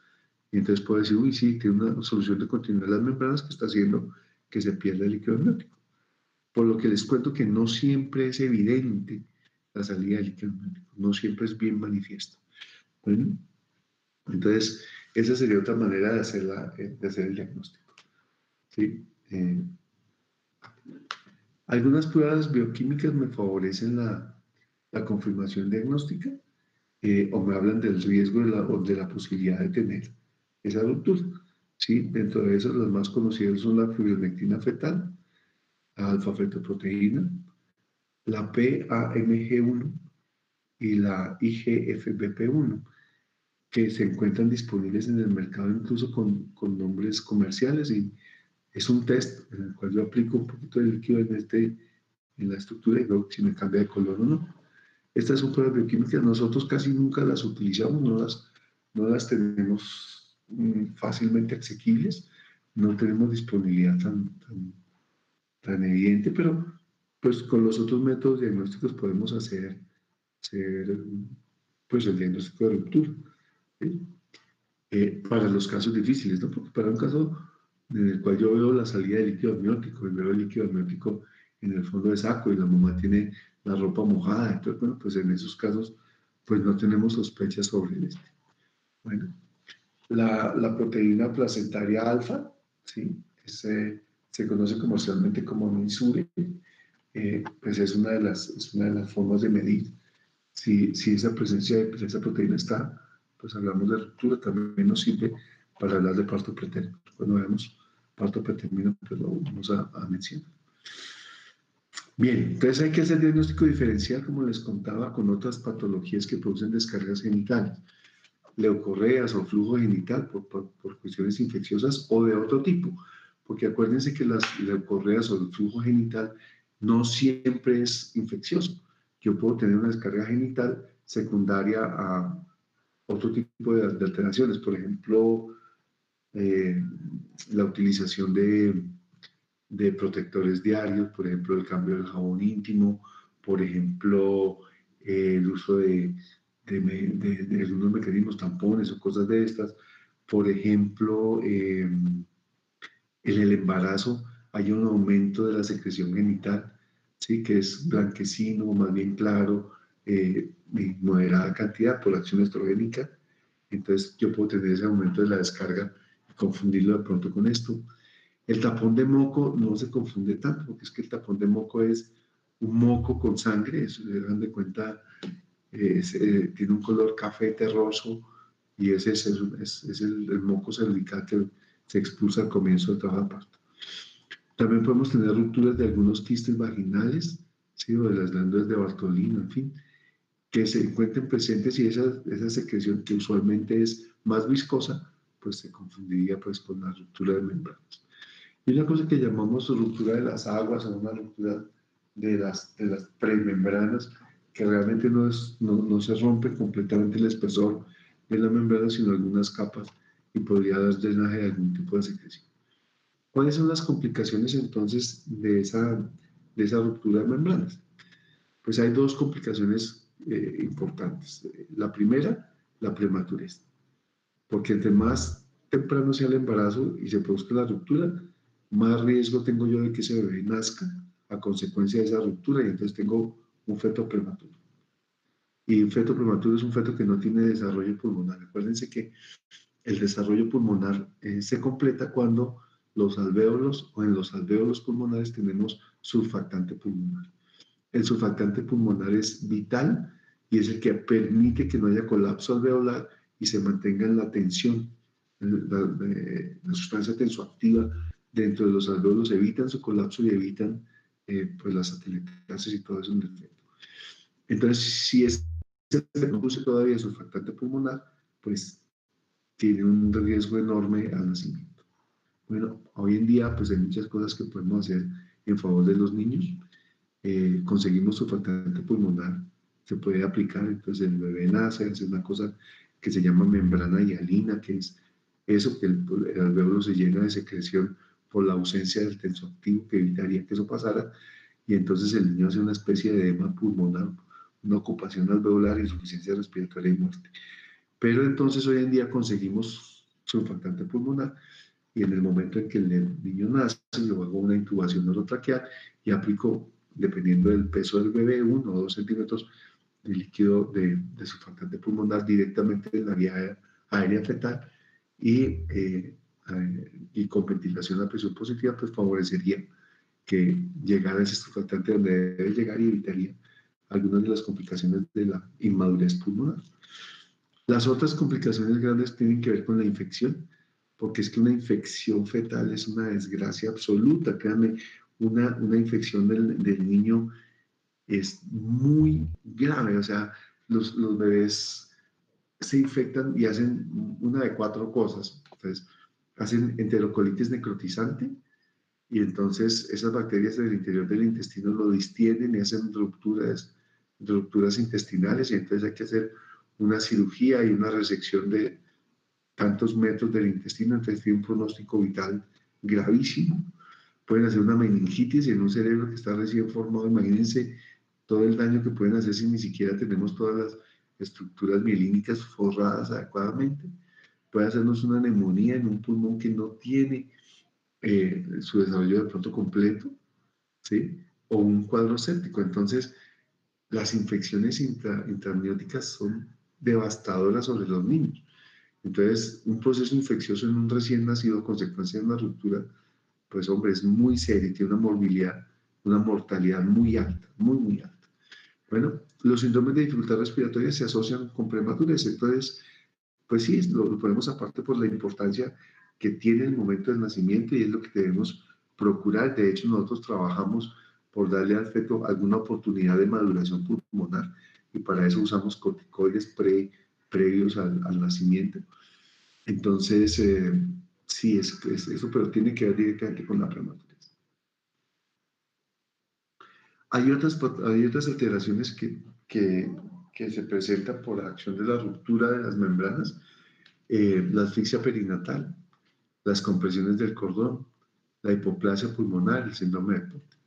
Y entonces puedo decir, uy, sí, tiene una solución de continuidad de las membranas que está haciendo que se pierda el líquido amniótico. Por lo que les cuento que no siempre es evidente la salida del líquido amniótico, no siempre es bien manifiesto. Bueno, entonces esa sería otra manera de hacer el diagnóstico. ¿Sí? Algunas pruebas bioquímicas me favorecen la confirmación diagnóstica o me hablan del riesgo o de la posibilidad de tener esa ruptura. ¿Sí? Dentro de esas, las más conocidas son la fibronectina fetal, la alfa-fetoproteína, la PAMG1 y la IGFBP1, que se encuentran disponibles en el mercado incluso con nombres comerciales, y es un test en el cual yo aplico un poquito de líquido en la estructura y veo si me cambia de color o no. Estas son pruebas bioquímicas, nosotros casi nunca las utilizamos, no las tenemos fácilmente asequibles, no tenemos disponibilidad tan evidente, pero pues con los otros métodos diagnósticos podemos hacer pues el diagnóstico de ruptura. ¿Sí? Para los casos difíciles, ¿no? Porque para un caso en el cual yo veo la salida de líquido amniótico y veo el líquido amniótico en el fondo de saco y la mamá tiene la ropa mojada, entonces, bueno, pues en esos casos, pues no tenemos sospechas sobre este. Bueno, la proteína placentaria alfa, ¿sí? Se conoce comercialmente como MINSURE, pues es una de las formas de medir si esa presencia de esa proteína está, pues hablamos de ruptura. También nos sirve para hablar de parto pretérmino. Cuando vemos parto pretérmino, pues lo vamos a mencionar. Bien, entonces hay que hacer diagnóstico diferencial, como les contaba, con otras patologías que producen descargas genitales, leucorreas o flujo genital por cuestiones infecciosas o de otro tipo, porque acuérdense que las leucorreas o el flujo genital no siempre es infeccioso. Yo puedo tener una descarga genital secundaria a otro tipo de alteraciones, por ejemplo, la utilización de protectores diarios, por ejemplo, el cambio del jabón íntimo, por ejemplo, el uso de algunos mecanismos, tampones o cosas de estas. Por ejemplo, en el embarazo hay un aumento de la secreción genital, ¿sí? Que es blanquecino, más bien claro, en moderada cantidad por la acción estrogénica. Entonces yo puedo tener ese aumento de la descarga y confundirlo de pronto con esto. El tapón de moco no se confunde tanto, porque es que el tapón de moco es un moco con sangre, eso se dan de cuenta, tiene un color café terroso, y ese es el moco cervical que se expulsa al comienzo del trabajo de parto. También podemos tener rupturas de algunos quistes vaginales, ¿sí? O de las glándulas de Bartolino, en fin, que se encuentren presentes, y esa secreción que usualmente es más viscosa, pues se confundiría pues con la ruptura de membranas. Y una cosa que llamamos ruptura de las aguas, o una ruptura de las premembranas, que realmente no se rompe completamente el espesor de la membrana, sino algunas capas, y podría dar drenaje de algún tipo de secreción. ¿Cuáles son las complicaciones entonces de esa ruptura de membranas? Pues hay dos complicaciones importantes. La primera, la prematurez, porque entre más temprano sea el embarazo y se produzca la ruptura, más riesgo tengo yo de que ese bebé nazca a consecuencia de esa ruptura, y entonces tengo un feto prematuro. Y un feto prematuro es un feto que no tiene desarrollo pulmonar. Acuérdense que el desarrollo pulmonar se completa cuando en los alvéolos pulmonares tenemos surfactante pulmonar. El surfactante pulmonar es vital y es el que permite que no haya colapso alveolar y se mantenga en la tensión. La sustancia tensoactiva dentro de los alvéolos evitan su colapso y evitan pues las atelectasis y todo eso en el feto. Entonces, si se produce todavía surfactante pulmonar, pues tiene un riesgo enorme al nacimiento. Bueno, hoy en día pues hay muchas cosas que podemos hacer en favor de los niños. Conseguimos surfactante pulmonar, se puede aplicar, entonces el bebé nace, es una cosa que se llama membrana hialina, que es eso, que el alvéolo se llena de secreción por la ausencia del tensoactivo que evitaría que eso pasara, y entonces el niño hace una especie de edema pulmonar una ocupación alveolar, insuficiencia respiratoria y muerte. Pero entonces hoy en día conseguimos surfactante pulmonar y en el momento en que el niño nace, yo hago una intubación orotraqueal y aplico, dependiendo del peso del bebé, 1 o 2 centímetros de líquido de surfactante pulmonar directamente en la vía aérea fetal y con ventilación a presión positiva, pues favorecería que llegara ese surfactante donde debe llegar y evitaría algunas de las complicaciones de la inmadurez pulmonar. Las otras complicaciones grandes tienen que ver con la infección, porque es que una infección fetal es una desgracia absoluta. Créanme, una infección del niño es muy grave. O sea, los bebés se infectan y hacen una de 4 cosas. Entonces, hacen enterocolitis necrotizante y entonces esas bacterias del interior del intestino lo distienden y hacen rupturas intestinales y entonces hay que hacer una cirugía y una resección de tantos metros del intestino, entonces tiene un pronóstico vital gravísimo. Pueden hacer una meningitis en un cerebro que está recién formado. Imagínense todo el daño que pueden hacer si ni siquiera tenemos todas las estructuras mielínicas forradas adecuadamente. Puede hacernos una neumonía en un pulmón que no tiene su desarrollo de pronto completo, ¿sí? O un cuadro séptico. Entonces, las infecciones intramnióticas son devastadoras sobre los niños. Entonces, un proceso infeccioso en un recién nacido a consecuencia de una ruptura, pues hombre, es muy serio, tiene una morbilidad, una mortalidad muy alta, muy, muy alta. Bueno, los síndromes de dificultad respiratoria se asocian con prematurez, entonces, pues sí, lo ponemos aparte por la importancia que tiene el momento del nacimiento y es lo que debemos procurar. De hecho, nosotros trabajamos por darle al feto alguna oportunidad de maduración pulmonar y para eso usamos corticoides previos al nacimiento. Entonces, sí, es eso, pero tiene que ver directamente con la prematurez. Hay otras alteraciones que se presentan por acción de la ruptura de las membranas, la asfixia perinatal, las compresiones del cordón, la hipoplasia pulmonar, el síndrome de Porte.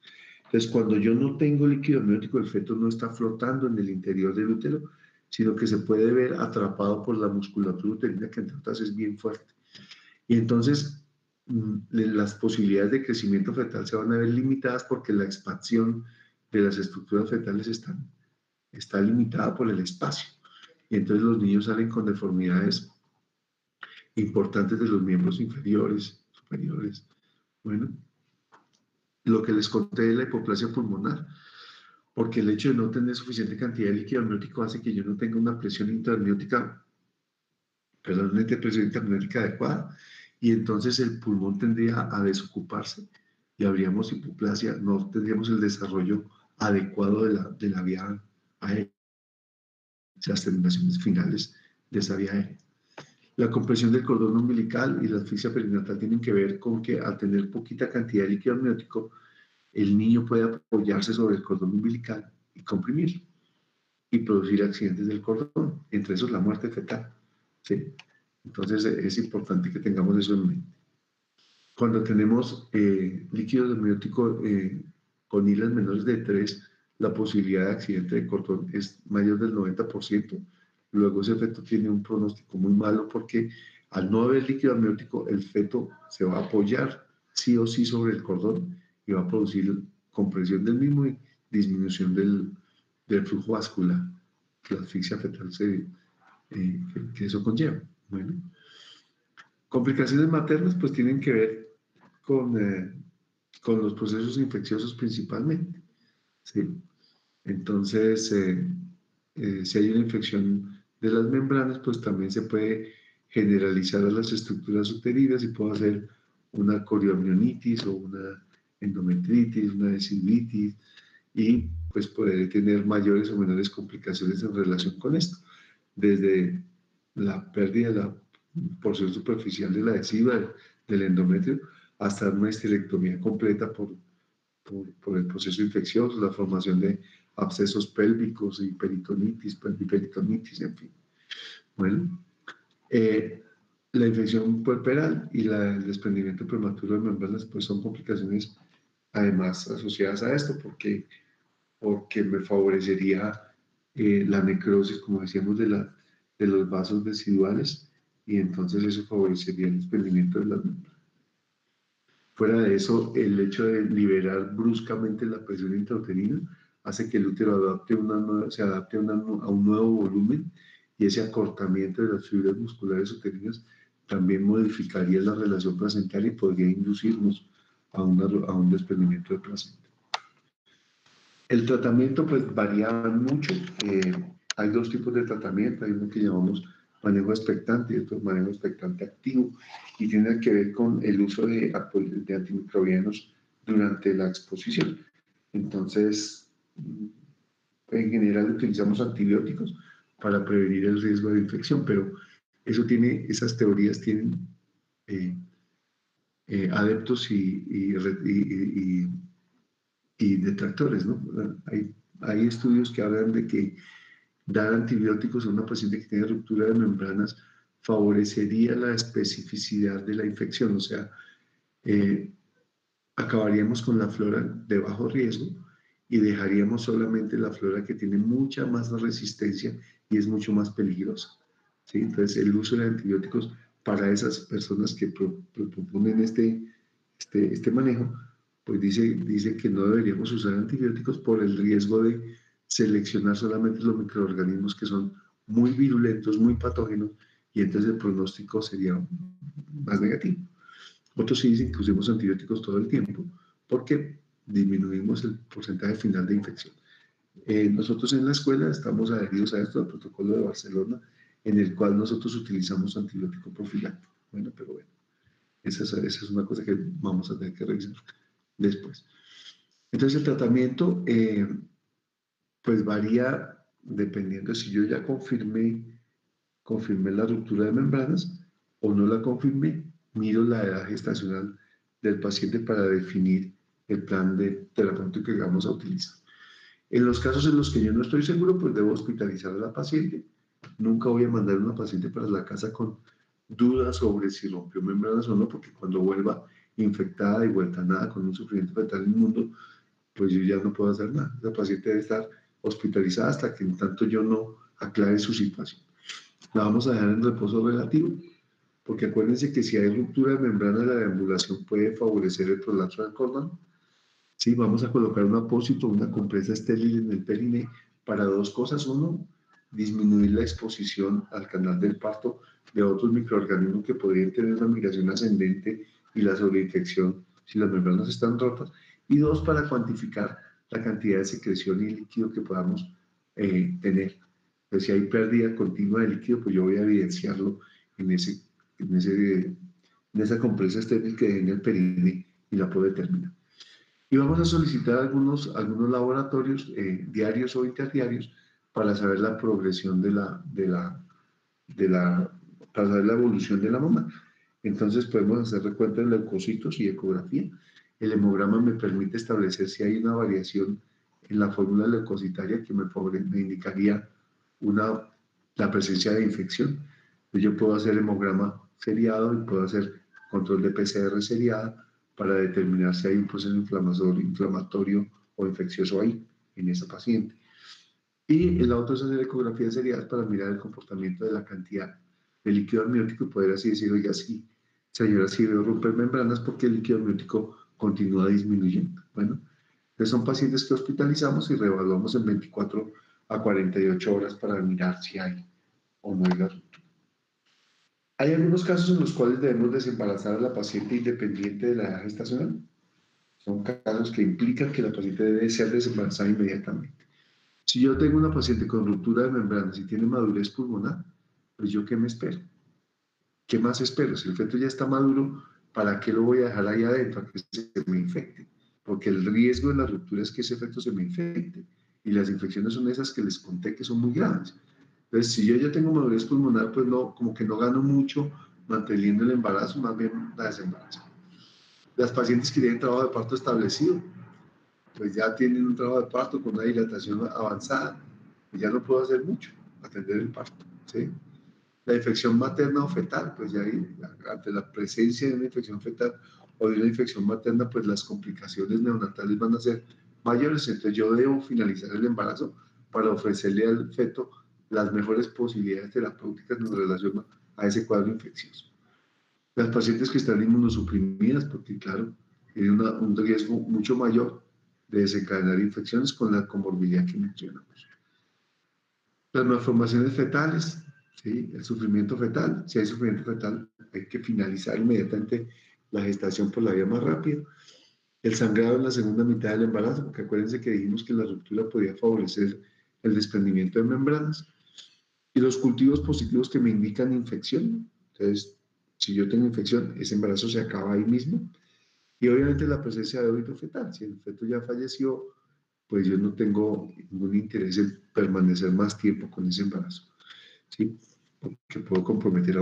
Entonces, cuando yo no tengo líquido amniótico, el feto no está flotando en el interior del útero, sino que se puede ver atrapado por la musculatura uterina, que entre otras es bien fuerte. Y entonces las posibilidades de crecimiento fetal se van a ver limitadas porque la expansión de las estructuras fetales está limitada por el espacio. Y entonces los niños salen con deformidades importantes de los miembros inferiores, superiores. Bueno, lo que les conté de la hipoplasia pulmonar, porque el hecho de no tener suficiente cantidad de líquido amniótico hace que yo no tenga una presión intraamniótica, perdón, una presión intraamniótica adecuada, y entonces el pulmón tendría a desocuparse y habríamos hipoplasia, no tendríamos el desarrollo adecuado de la vía aérea, las terminaciones finales de esa vía aérea. La compresión del cordón umbilical y la asfixia perinatal tienen que ver con que al tener poquita cantidad de líquido amniótico, el niño puede apoyarse sobre el cordón umbilical y comprimirlo y producir accidentes del cordón, entre esos la muerte fetal. ¿Sí? Entonces es importante que tengamos eso en mente. Cuando tenemos líquido amniótico con hilas menores de 3, la posibilidad de accidente de cordón es mayor del 90%. Luego ese feto tiene un pronóstico muy malo porque al no haber líquido amniótico, el feto se va a apoyar sí o sí sobre el cordón y va a producir compresión del mismo y disminución del flujo vascular, la asfixia fetal que eso conlleva. Bueno. Complicaciones maternas pues tienen que ver con los procesos infecciosos principalmente, ¿sí? Entonces, si hay una infección de las membranas, pues también se puede generalizar a las estructuras uterinas y puede hacer una corioamnionitis o una endometritis, una deciditis y pues poder tener mayores o menores complicaciones en relación con esto, desde la pérdida de la porción superficial de la adhesiva del endometrio hasta una esterectomía completa por el proceso infeccioso, la formación de abscesos pélvicos y peritonitis, pelviperitonitis, en fin. Bueno, la infección puerperal y el desprendimiento prematuro de membranas pues son complicaciones además asociadas a esto porque me favorecería la necrosis, como decíamos, de los vasos residuales, y entonces eso favorecería el desprendimiento de las membranas. Fuera de eso, el hecho de liberar bruscamente la presión intrauterina hace que el útero se adapte a un nuevo volumen, y ese acortamiento de las fibras musculares uterinas también modificaría la relación placentaria y podría inducirnos a un desprendimiento de placenta. El tratamiento pues varía mucho. Hay dos tipos de tratamiento. Hay uno que llamamos manejo expectante y otro manejo expectante activo, y tiene que ver con el uso de antimicrobianos durante la exposición. Entonces, en general utilizamos antibióticos para prevenir el riesgo de infección, pero esas teorías tienen adeptos y detractores, ¿no? Hay estudios que hablan de que dar antibióticos a una paciente que tiene ruptura de membranas favorecería la especificidad de la infección, o sea, acabaríamos con la flora de bajo riesgo y dejaríamos solamente la flora que tiene mucha más resistencia y es mucho más peligrosa, ¿sí? Entonces, el uso de antibióticos para esas personas que proponen este manejo, pues dice que no deberíamos usar antibióticos por el riesgo de seleccionar solamente los microorganismos que son muy virulentos, muy patógenos, y entonces el pronóstico sería más negativo. Otros sí dicen que usemos antibióticos todo el tiempo porque disminuimos el porcentaje final de infección. Nosotros en la escuela estamos adheridos a esto, al protocolo de Barcelona, en el cual nosotros utilizamos antibiótico profiláctico. Bueno, pero bueno, esa es una cosa que vamos a tener que revisar después. Entonces el tratamiento pues varía dependiendo si yo ya confirmé la ruptura de membranas o no la confirmé. Miro la edad gestacional del paciente para definir el plan de terapéutico que vamos a utilizar. En los casos en los que yo no estoy seguro, pues debo hospitalizar a la paciente. Nunca voy a mandar a una paciente para la casa con dudas sobre si rompió membranas o no, porque cuando vuelva infectada y vuelta a nada con un sufrimiento fetal inmundo, pues yo ya no puedo hacer nada. La paciente debe estar hospitalizada hasta que en tanto yo no aclare su situación. La vamos a dejar en reposo relativo, porque acuérdense que si hay ruptura de membrana, la deambulación puede favorecer el prolapso del cordón. Sí, vamos a colocar un apósito, una compresa estéril en el périneo para dos cosas. Uno, disminuir la exposición al canal del parto de otros microorganismos que podrían tener una migración ascendente y la sobreinfección si las membranas están rotas. Y dos, para cuantificar la cantidad de secreción y líquido que podamos tener. Entonces, si hay pérdida continua de líquido, pues yo voy a evidenciarlo en esa compresa estéril que dejé en el périneo y la puedo determinar. Y vamos a solicitar algunos laboratorios diarios o interdiarios para saber la progresión para saber la evolución de la mamá. Entonces podemos hacer recuento de leucocitos y ecografía. El hemograma me permite establecer si hay una variación en la fórmula leucocitaria que me indicaría la presencia de infección. Yo puedo hacer hemograma seriado y puedo hacer control de PCR seriada para determinar si hay un proceso inflamatorio o infeccioso ahí, en esa paciente. Y el otro es hacer ecografías seriadas para mirar el comportamiento de la cantidad de líquido amniótico y poder así decir, oiga, sí, señora, sí veo romper membranas porque el líquido amniótico continúa disminuyendo. Bueno, entonces son pacientes que hospitalizamos y reevaluamos en 24 a 48 horas para mirar si hay o no hay la ruptura. Hay algunos casos en los cuales debemos desembarazar a la paciente independiente de la edad gestacional. Son casos que implican que la paciente debe ser desembarazada inmediatamente. Si yo tengo una paciente con ruptura de membranas y tiene madurez pulmonar, pues yo ¿qué me espero? ¿Qué más espero? Si el feto ya está maduro, ¿para qué lo voy a dejar ahí adentro? A que se me infecte. Porque el riesgo de la ruptura es que ese feto se me infecte. Y las infecciones son esas que les conté que son muy graves. Entonces, si yo ya tengo madurez pulmonar, pues no, como que no gano mucho manteniendo el embarazo, más bien la desembarazo. Las pacientes que tienen trabajo de parto establecido, pues ya tienen un trabajo de parto con una dilatación avanzada, y ya no puedo hacer mucho, atender el parto, ¿sí? La infección materna o fetal, pues ya ante la presencia de una infección fetal o de una infección materna, pues las complicaciones neonatales van a ser mayores, entonces yo debo finalizar el embarazo para ofrecerle al feto las mejores posibilidades terapéuticas en relación a ese cuadro infeccioso. Las pacientes que están inmunosuprimidas, porque claro, tienen un riesgo mucho mayor de desencadenar infecciones con la comorbilidad que mencionamos. Las malformaciones fetales, ¿sí? El sufrimiento fetal. Si hay sufrimiento fetal, hay que finalizar inmediatamente la gestación por la vía más rápida. El sangrado en la segunda mitad del embarazo, porque acuérdense que dijimos que la ruptura podía favorecer el desprendimiento de membranas. Y los cultivos positivos que me indican infección. Entonces, si yo tengo infección, ese embarazo se acaba ahí mismo. Y obviamente la presencia de óbito fetal. Si el feto ya falleció, pues yo no tengo ningún interés en permanecer más tiempo con ese embarazo, ¿sí? Porque puedo comprometer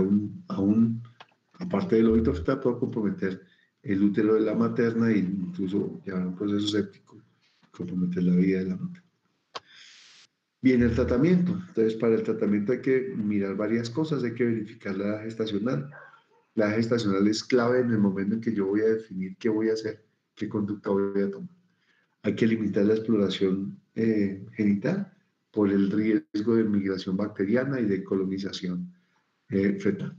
aparte del óbito fetal, puedo comprometer el útero de la materna e incluso llevar un proceso séptico, comprometer la vida de la materna. Bien, el tratamiento. Entonces, para el tratamiento hay que mirar varias cosas, hay que verificar la edad gestacional. La edad gestacional es clave en el momento en que yo voy a definir qué voy a hacer, qué conducta voy a tomar. Hay que limitar la exploración genital por el riesgo de migración bacteriana y de colonización fetal.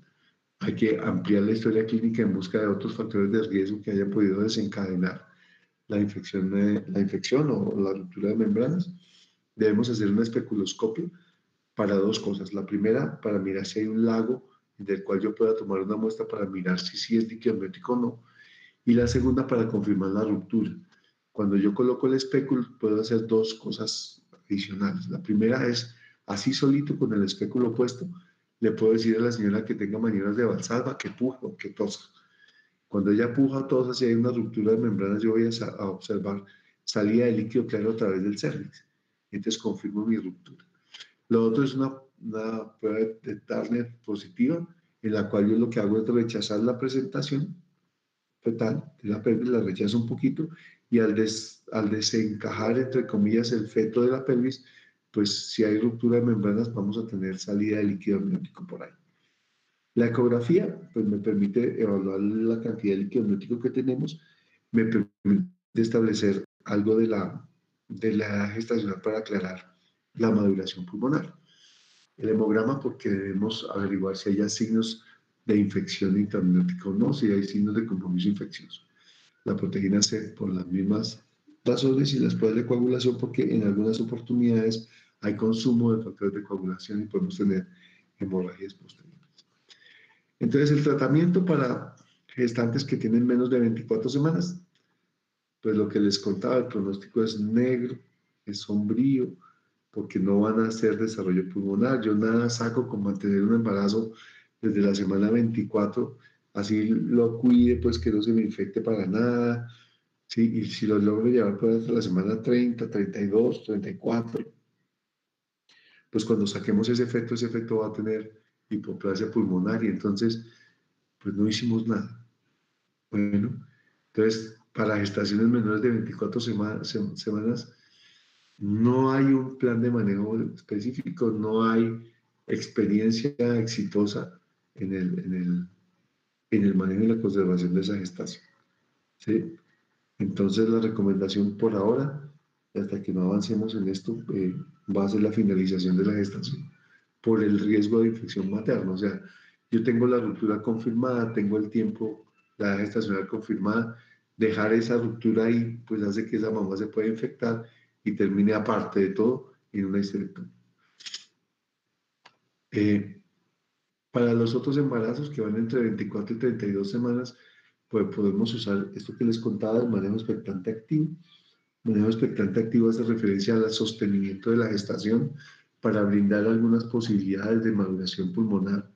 Hay que ampliar la historia clínica en busca de otros factores de riesgo que hayan podido desencadenar la infección o la ruptura de membranas. Debemos hacer una especuloscopia para dos cosas. La primera, para mirar si hay un lago del cual yo pueda tomar una muestra para mirar si sí es líquido amniótico o no. Y la segunda, para confirmar la ruptura. Cuando yo coloco el espéculo, puedo hacer dos cosas adicionales. La primera es, así solito con el espéculo puesto, le puedo decir a la señora que tenga manieras de Valsalva, que puja o que tosa. Cuando ella puja o tosa, si hay una ruptura de membranas, yo voy a observar salida de líquido claro a través del cérvix. Entonces confirmo mi ruptura. Lo otro es una prueba de Turner positiva, en la cual yo lo que hago es rechazar la presentación fetal de la pelvis, la rechazo un poquito, y al desencajar, entre comillas, el feto de la pelvis, pues si hay ruptura de membranas, vamos a tener salida de líquido amniótico por ahí. La ecografía, pues me permite evaluar la cantidad de líquido amniótico que tenemos, me permite establecer algo de la gestacional para aclarar la maduración pulmonar. El hemograma, porque debemos averiguar si hay signos de infección intraamniótica o no, si hay signos de compromiso infeccioso. La proteína C por las mismas razones y las pruebas de coagulación, porque en algunas oportunidades hay consumo de factores de coagulación y podemos tener hemorragias posteriores. Entonces, el tratamiento para gestantes que tienen menos de 24 semanas, pues lo que les contaba, el pronóstico es negro, es sombrío, porque no van a hacer desarrollo pulmonar. Yo nada saco con mantener un embarazo desde la semana 24, así lo cuide, pues que no se me infecte para nada, ¿sí? Y si lo logro llevar pues hasta la semana 30, 32, 34, pues cuando saquemos ese efecto va a tener hipoplasia pulmonar y entonces, pues no hicimos nada. Bueno, entonces, para gestaciones menores de 24 semanas, no hay un plan de manejo específico, no hay experiencia exitosa en el manejo y la conservación de esa gestación, ¿sí? Entonces la recomendación por ahora, hasta que no avancemos en esto, va a ser la finalización de la gestación por el riesgo de infección materna. O sea, yo tengo la ruptura confirmada, tengo el tiempo, la edad gestacional confirmada, dejar esa ruptura ahí, pues hace que esa mamá se pueda infectar y termine aparte de todo en una histerectomía. Para los otros embarazos que van entre 24 y 32 semanas, pues podemos usar esto que les contaba del manejo expectante activo. El manejo expectante activo hace referencia al sostenimiento de la gestación para brindar algunas posibilidades de maduración pulmonar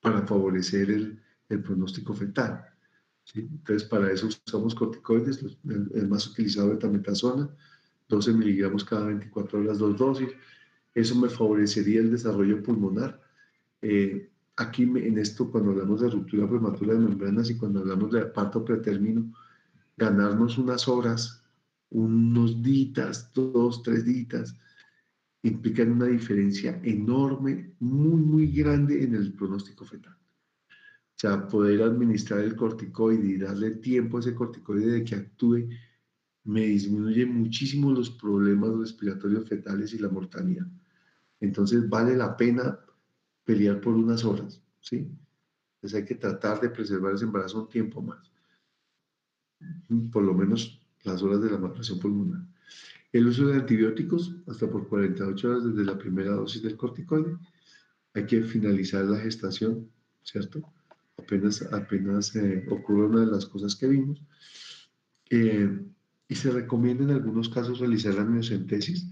para favorecer el pronóstico fetal, ¿sí? Entonces, para eso usamos corticoides, el más utilizado es betametazonas, 12 miligramos cada 24 horas, 2 dosis. Eso me favorecería el desarrollo pulmonar. Aquí en esto, cuando hablamos de ruptura prematura de membranas y cuando hablamos de parto pretérmino, ganarnos unas horas, unos días, 2, 3 días, implican una diferencia enorme, muy, muy grande en el pronóstico fetal. O sea, poder administrar el corticoide y darle tiempo a ese corticoide de que actúe me disminuye muchísimo los problemas respiratorios fetales y la mortalidad. Entonces vale la pena pelear por unas horas, ¿sí? Entonces hay que tratar de preservar ese embarazo un tiempo más, por lo menos las horas de la maduración pulmonar. El uso de antibióticos hasta por 48 horas desde la primera dosis del corticoide. Hay que finalizar la gestación, ¿cierto? Apenas ocurre una de las cosas que vimos. Y se recomienda en algunos casos realizar la amniocentesis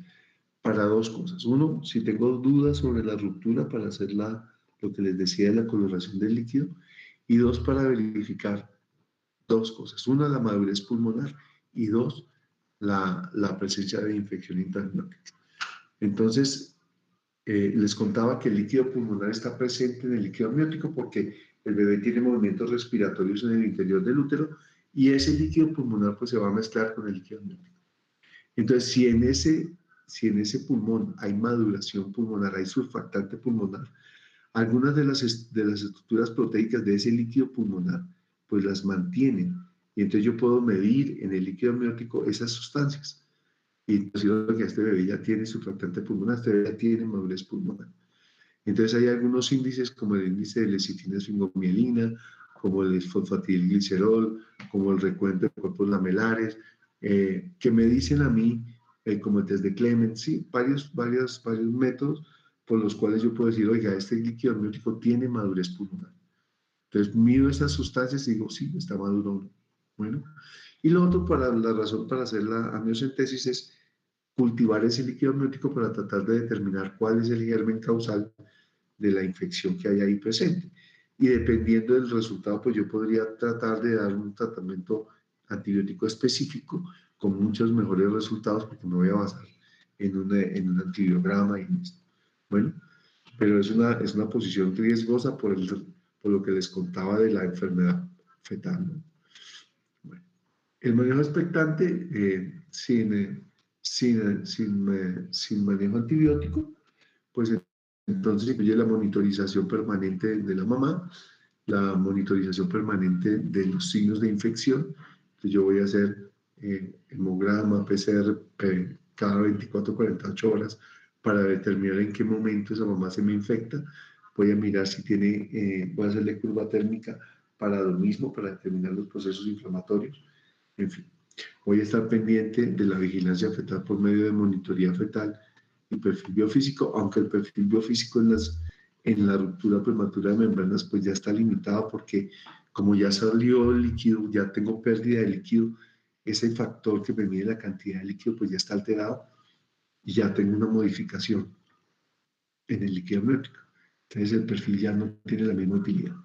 para dos cosas. Uno, si tengo dudas sobre la ruptura, para hacer lo que les decía de la coloración del líquido. Y dos, para verificar dos cosas. Una, la madurez pulmonar. Y dos, la presencia de infección intramiocal. Entonces, les contaba que el líquido pulmonar está presente en el líquido amniótico porque el bebé tiene movimientos respiratorios en el interior del útero y ese líquido pulmonar pues se va a mezclar con el líquido amniótico. Entonces, si en ese pulmón hay maduración pulmonar, hay surfactante pulmonar, algunas de las estructuras proteicas de ese líquido pulmonar pues las mantienen y entonces yo puedo medir en el líquido amniótico esas sustancias. Y considero que este bebé ya tiene surfactante pulmonar, este bebé ya tiene madurez pulmonar. Entonces hay algunos índices como el índice de lecitina-esfingomielina, como el fosfatidilglicerol, como el recuento de cuerpos lamelares, que me dicen a mí, como el test de Clemens, sí, varios métodos por los cuales yo puedo decir, oiga, este líquido amniótico tiene madurez pulmonar. Entonces mido esas sustancias y digo, sí, está maduro o no. Bueno, y lo otro, la razón para hacer la amniocentesis es cultivar ese líquido amniótico para tratar de determinar cuál es el germen causal de la infección que hay ahí presente. Y dependiendo del resultado, pues yo podría tratar de dar un tratamiento antibiótico específico con muchos mejores resultados porque me voy a basar en un antibiograma y en esto. Bueno, pero es una posición riesgosa por lo que les contaba de la enfermedad fetal, ¿no? Bueno, el manejo expectante sin manejo antibiótico, pues entonces incluye la monitorización permanente de la mamá, la monitorización permanente de los signos de infección. Entonces yo voy a hacer hemograma, PCR cada 24, 48 horas para determinar en qué momento esa mamá se me infecta. Voy a mirar si voy a hacerle curva térmica para lo mismo, para determinar los procesos inflamatorios. En fin, voy a estar pendiente de la vigilancia fetal por medio de monitoría fetal y perfil biofísico, aunque el perfil biofísico en la ruptura prematura de membranas pues ya está limitado porque como ya salió el líquido, ya tengo pérdida de líquido, ese factor que me mide la cantidad de líquido pues ya está alterado y ya tengo una modificación en el líquido amniótico. Entonces el perfil ya no tiene la misma utilidad.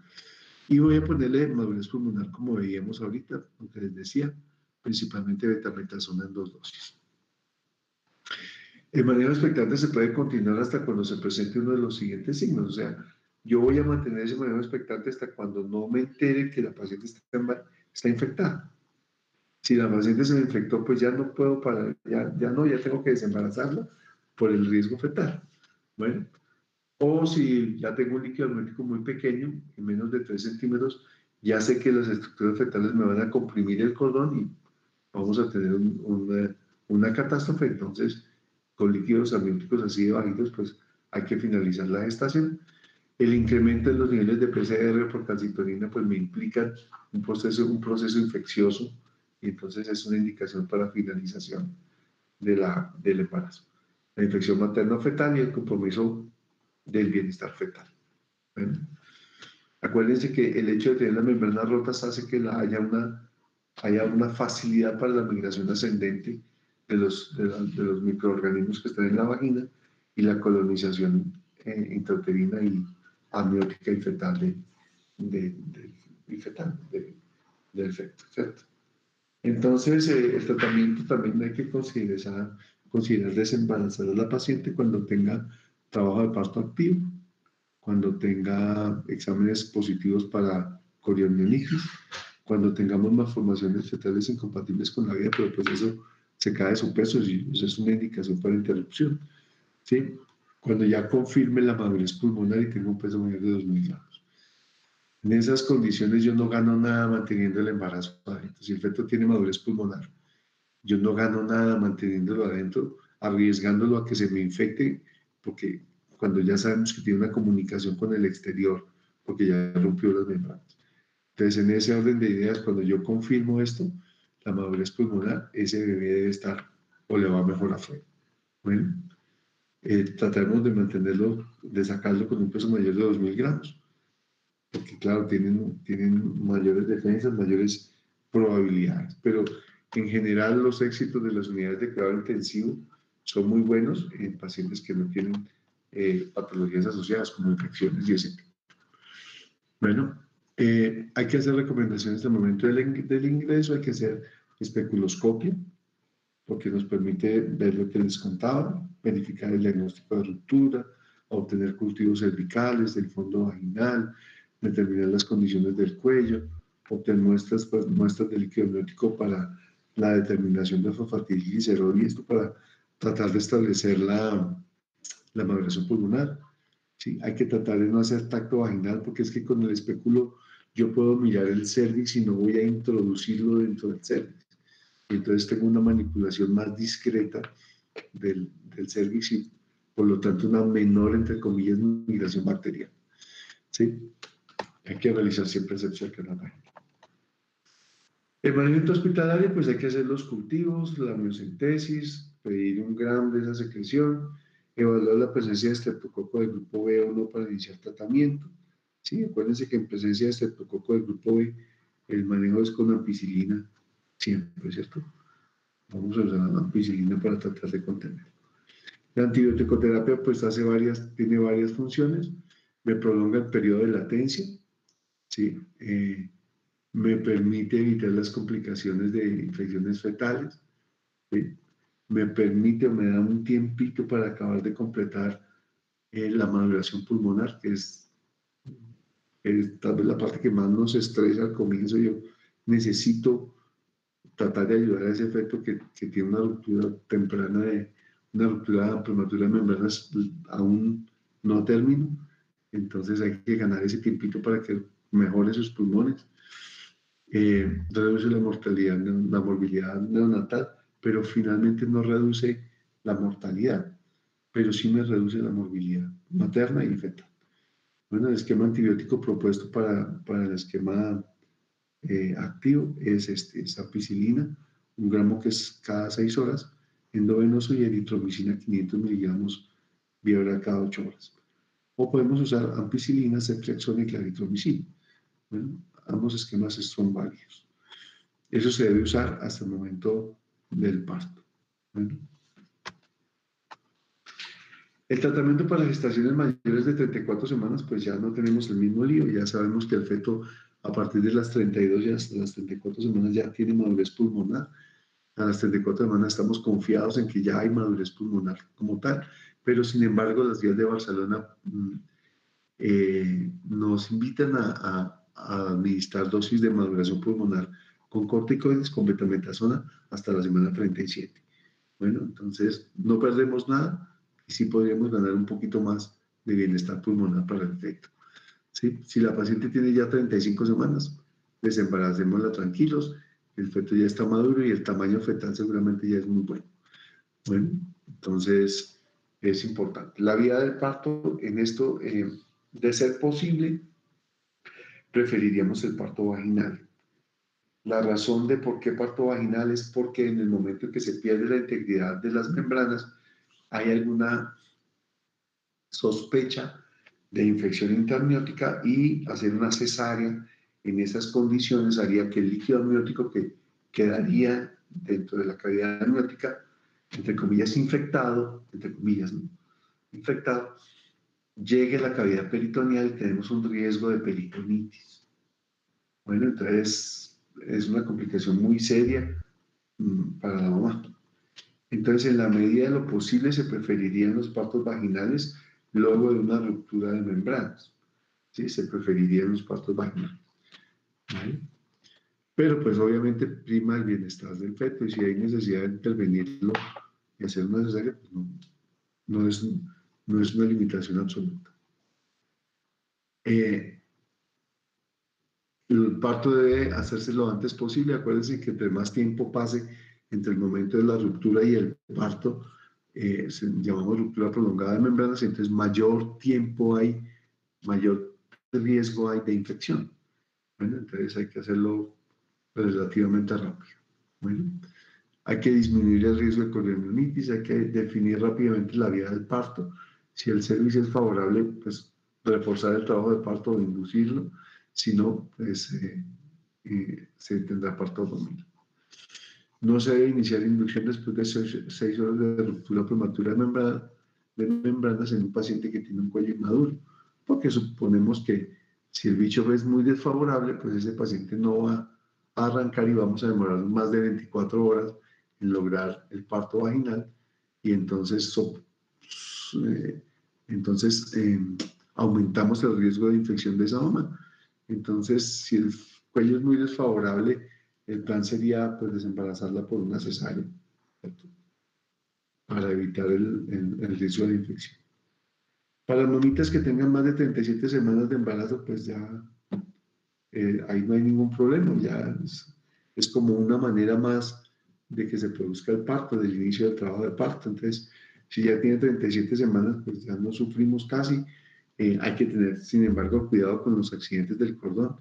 Y voy a ponerle madurez pulmonar como veíamos ahorita, lo que les decía, principalmente betametasona en 2 dosis. El manejo expectante se puede continuar hasta cuando se presente uno de los siguientes signos. O sea, yo voy a mantener ese manejo expectante hasta cuando no me entere que la paciente está infectada. Si la paciente se infectó, pues ya no puedo parar, ya tengo que desembarazarla por el riesgo fetal. Bueno, o si ya tengo un líquido amniótico muy pequeño, en menos de 3 centímetros, ya sé que las estructuras fetales me van a comprimir el cordón y vamos a tener una catástrofe. Entonces, con líquidos amnióticos así de bajitos, pues hay que finalizar la gestación. El incremento en los niveles de PCR por calcitonina pues me implican un proceso infeccioso y entonces es una indicación para finalización del embarazo. La infección materno-fetal y el compromiso del bienestar fetal. Bueno, acuérdense que el hecho de tener las membranas rotas hace que haya una facilidad para la migración ascendente de los microorganismos que están en la vagina y la colonización intrauterina y amniótica y fetal del feto, ¿cierto? Entonces, el tratamiento también hay que considerar desembarazar a la paciente cuando tenga trabajo de parto activo, cuando tenga exámenes positivos para corionionitis, cuando tengamos malformaciones fetales incompatibles con la vida, pero pues eso se cae de su peso y eso es una indicación para interrupción, ¿sí? Cuando ya confirme la madurez pulmonar y tengo un peso mayor de 2.000 gramos. En esas condiciones yo no gano nada manteniendo el embarazo. Si el feto tiene madurez pulmonar, yo no gano nada manteniéndolo adentro, arriesgándolo a que se me infecte, porque cuando ya sabemos que tiene una comunicación con el exterior, porque ya rompió las membranas. Entonces, en ese orden de ideas, cuando yo confirmo esto, la madurez pulmonar, ese bebé debe estar o le va mejor afuera. Bueno, trataremos de mantenerlo, de sacarlo con un peso mayor de 2.000 gramos, porque claro, tienen mayores defensas, mayores probabilidades, pero en general los éxitos de las unidades de cuidado intensivo son muy buenos en pacientes que no tienen patologías asociadas como infecciones y ese tipo. Bueno, hay que hacer recomendaciones al momento del ingreso, hay que hacer especuloscopia, porque nos permite ver lo que les contaba, verificar el diagnóstico de ruptura, obtener cultivos cervicales del fondo vaginal, determinar las condiciones del cuello, obtener muestras, pues, muestras de líquido amniótico para la determinación de fosfatilicerol y esto para tratar de establecer la maduración pulmonar. ¿Sí? Hay que tratar de no hacer tacto vaginal porque es que con el espéculo yo puedo mirar el cervix y no voy a introducirlo dentro del cervix. Entonces tengo una manipulación más discreta del cervix y por lo tanto una menor, entre comillas, migración bacteriana. ¿Sí? Hay que realizar siempre asepsia canal. El mantenimiento hospitalario, pues hay que hacer los cultivos, la amniocentesis, pedir un gram de esa secreción, evaluar la presencia de estreptococo del grupo B o no para iniciar tratamiento. Sí, acuérdense que en presencia de estreptococo del grupo B, el manejo es con ampicilina, siempre, ¿cierto? Vamos a usar la ampicilina para tratar de contener. La antibioticoterapia pues tiene varias funciones. Me prolonga el periodo de latencia, ¿sí? Me permite evitar las complicaciones de infecciones fetales, ¿sí? Me permite o me da un tiempito para acabar de completar la maduración pulmonar, que es tal vez la parte que más nos estresa al comienzo. Yo necesito tratar de ayudar a ese efecto que tiene una ruptura temprana una ruptura prematura de membranas aún no término. Entonces hay que ganar ese tiempito para que mejore sus pulmones. Reduce la mortalidad, la morbilidad neonatal, pero finalmente no reduce la mortalidad, pero sí me reduce la morbilidad materna y fetal. Bueno, el esquema antibiótico propuesto para el esquema activo es ampicilina, 1 gramo que es cada 6 horas, endovenoso y eritromicina 500 miligramos vía oral cada 8 horas. O podemos usar ampicilina, ceftriaxona y claritromicina. Bueno, ambos esquemas son válidos. Eso se debe usar hasta el momento del parto. Bueno. El tratamiento para gestaciones mayores de 34 semanas, pues ya no tenemos el mismo lío, ya sabemos que el feto a partir de las 32 y hasta las 34 semanas ya tiene madurez pulmonar. A las 34 semanas estamos confiados en que ya hay madurez pulmonar como tal, pero sin embargo las guías de Barcelona nos invitan a administrar dosis de maduración pulmonar con corticoides, con betametasona hasta la semana 37. Bueno, entonces no perdemos nada y sí podríamos ganar un poquito más de bienestar pulmonar para el feto. ¿Sí? Si la paciente tiene ya 35 semanas, desembaracémosla tranquilos, el feto ya está maduro y el tamaño fetal seguramente ya es muy bueno. Bueno, entonces es importante. La vía del parto en esto, de ser posible, preferiríamos el parto vaginal. La razón de por qué parto vaginal es porque en el momento en que se pierde la integridad de las membranas, hay alguna sospecha de infección intraamniótica y hacer una cesárea en esas condiciones haría que el líquido amniótico que quedaría dentro de la cavidad amniótica, entre comillas, infectado, entre comillas, ¿no? Infectado, llegue a la cavidad peritoneal y tenemos un riesgo de peritonitis. Bueno, entonces es una complicación muy seria para la mamá. Entonces, en la medida de lo posible, se preferirían los partos vaginales luego de una ruptura de membranas. ¿Sí? Se preferirían los partos vaginales. ¿Vale? Pero, pues, obviamente, prima el bienestar del feto y si hay necesidad de intervenirlo y hacer una cesárea, pues no es una limitación absoluta. El parto debe hacerse lo antes posible. Acuérdense que entre más tiempo pase entre el momento de la ruptura y el parto, llamamos ruptura prolongada de membranas, entonces mayor tiempo hay, mayor riesgo hay de infección. Bueno, entonces hay que hacerlo relativamente rápido. Bueno, hay que disminuir el riesgo de corionitis, hay que definir rápidamente la vía del parto. Si el servicio es favorable, pues reforzar el trabajo de parto o inducirlo. Si no, pues se tendrá parto abdominal. No se debe iniciar inducción después de 6 horas de ruptura prematura de membranas en un paciente que tiene un cuello inmaduro, porque suponemos que si el bicho es muy desfavorable, pues ese paciente no va a arrancar y vamos a demorar más de 24 horas en lograr el parto vaginal y entonces, aumentamos el riesgo de infección de esa mama. Entonces, si el cuello es muy desfavorable, el plan sería pues desembarazarla por una cesárea, ¿cierto? Para evitar el riesgo de infección. Para las mamitas que tengan más de 37 semanas de embarazo, pues ya ahí no hay ningún problema, ya es como una manera más de que se produzca el parto, del inicio del trabajo de parto. Entonces, si ya tiene 37 semanas, pues ya no sufrimos casi. Hay que tener, sin embargo, cuidado con los accidentes del cordón,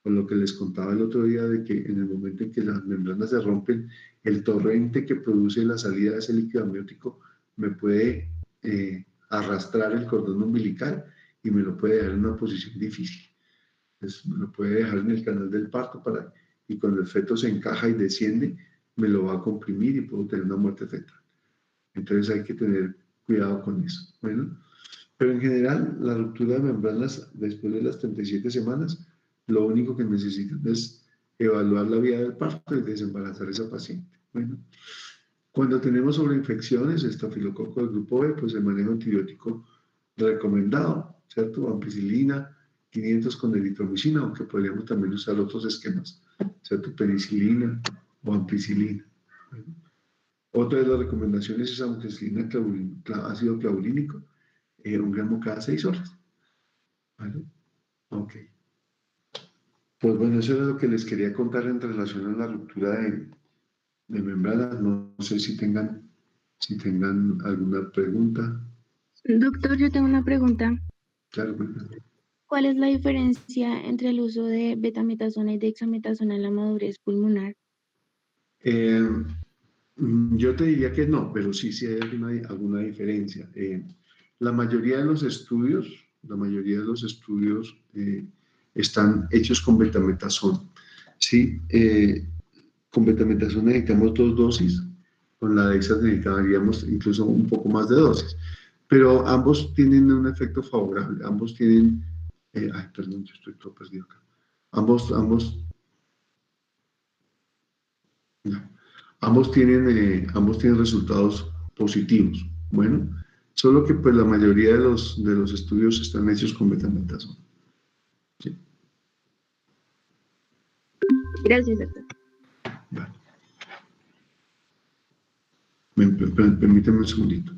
con lo que les contaba el otro día de que en el momento en que las membranas se rompen, el torrente que produce la salida de ese líquido amniótico me puede arrastrar el cordón umbilical y me lo puede dejar en una posición difícil. Entonces, me lo puede dejar en el canal del parto y cuando el feto se encaja y desciende, me lo va a comprimir y puedo tener una muerte fetal. Entonces hay que tener cuidado con eso. Bueno, pero en general, la ruptura de membranas después de las 37 semanas, lo único que necesitan es evaluar la vía del parto y desembarazar a esa paciente. Bueno, cuando tenemos sobreinfecciones, estafilococo del grupo B, pues el manejo antibiótico recomendado, ¿cierto? Ampicilina, 500 con eritromicina, aunque podríamos también usar otros esquemas, ¿cierto? Penicilina o ampicilina. Bueno, otra de las recomendaciones es ampicilina, ácido clavulínico, 1 gramo cada 6 horas. ¿Vale? Ok. Pues bueno, eso era lo que les quería contar en relación a la ruptura de membranas. No sé si tengan alguna pregunta. Doctor, yo tengo una pregunta. Claro, bueno. ¿Cuál es la diferencia entre el uso de betametasona y dexametasona en la madurez pulmonar? Eh, yo te diría que no, pero sí hay alguna diferencia. La mayoría de los estudios, están hechos con betametasona. Sí, con betametasona necesitamos 2 dosis, con la dexa necesitaríamos incluso un poco más de dosis, pero ambos tienen un efecto favorable, ambos tienen, ay, perdón, yo estoy todo perdido acá. No. Ambos tienen resultados positivos. Bueno, solo que pues la mayoría de los estudios están hechos con betametasona. Sí. Gracias, doctor. Vale. Permíteme un segundito.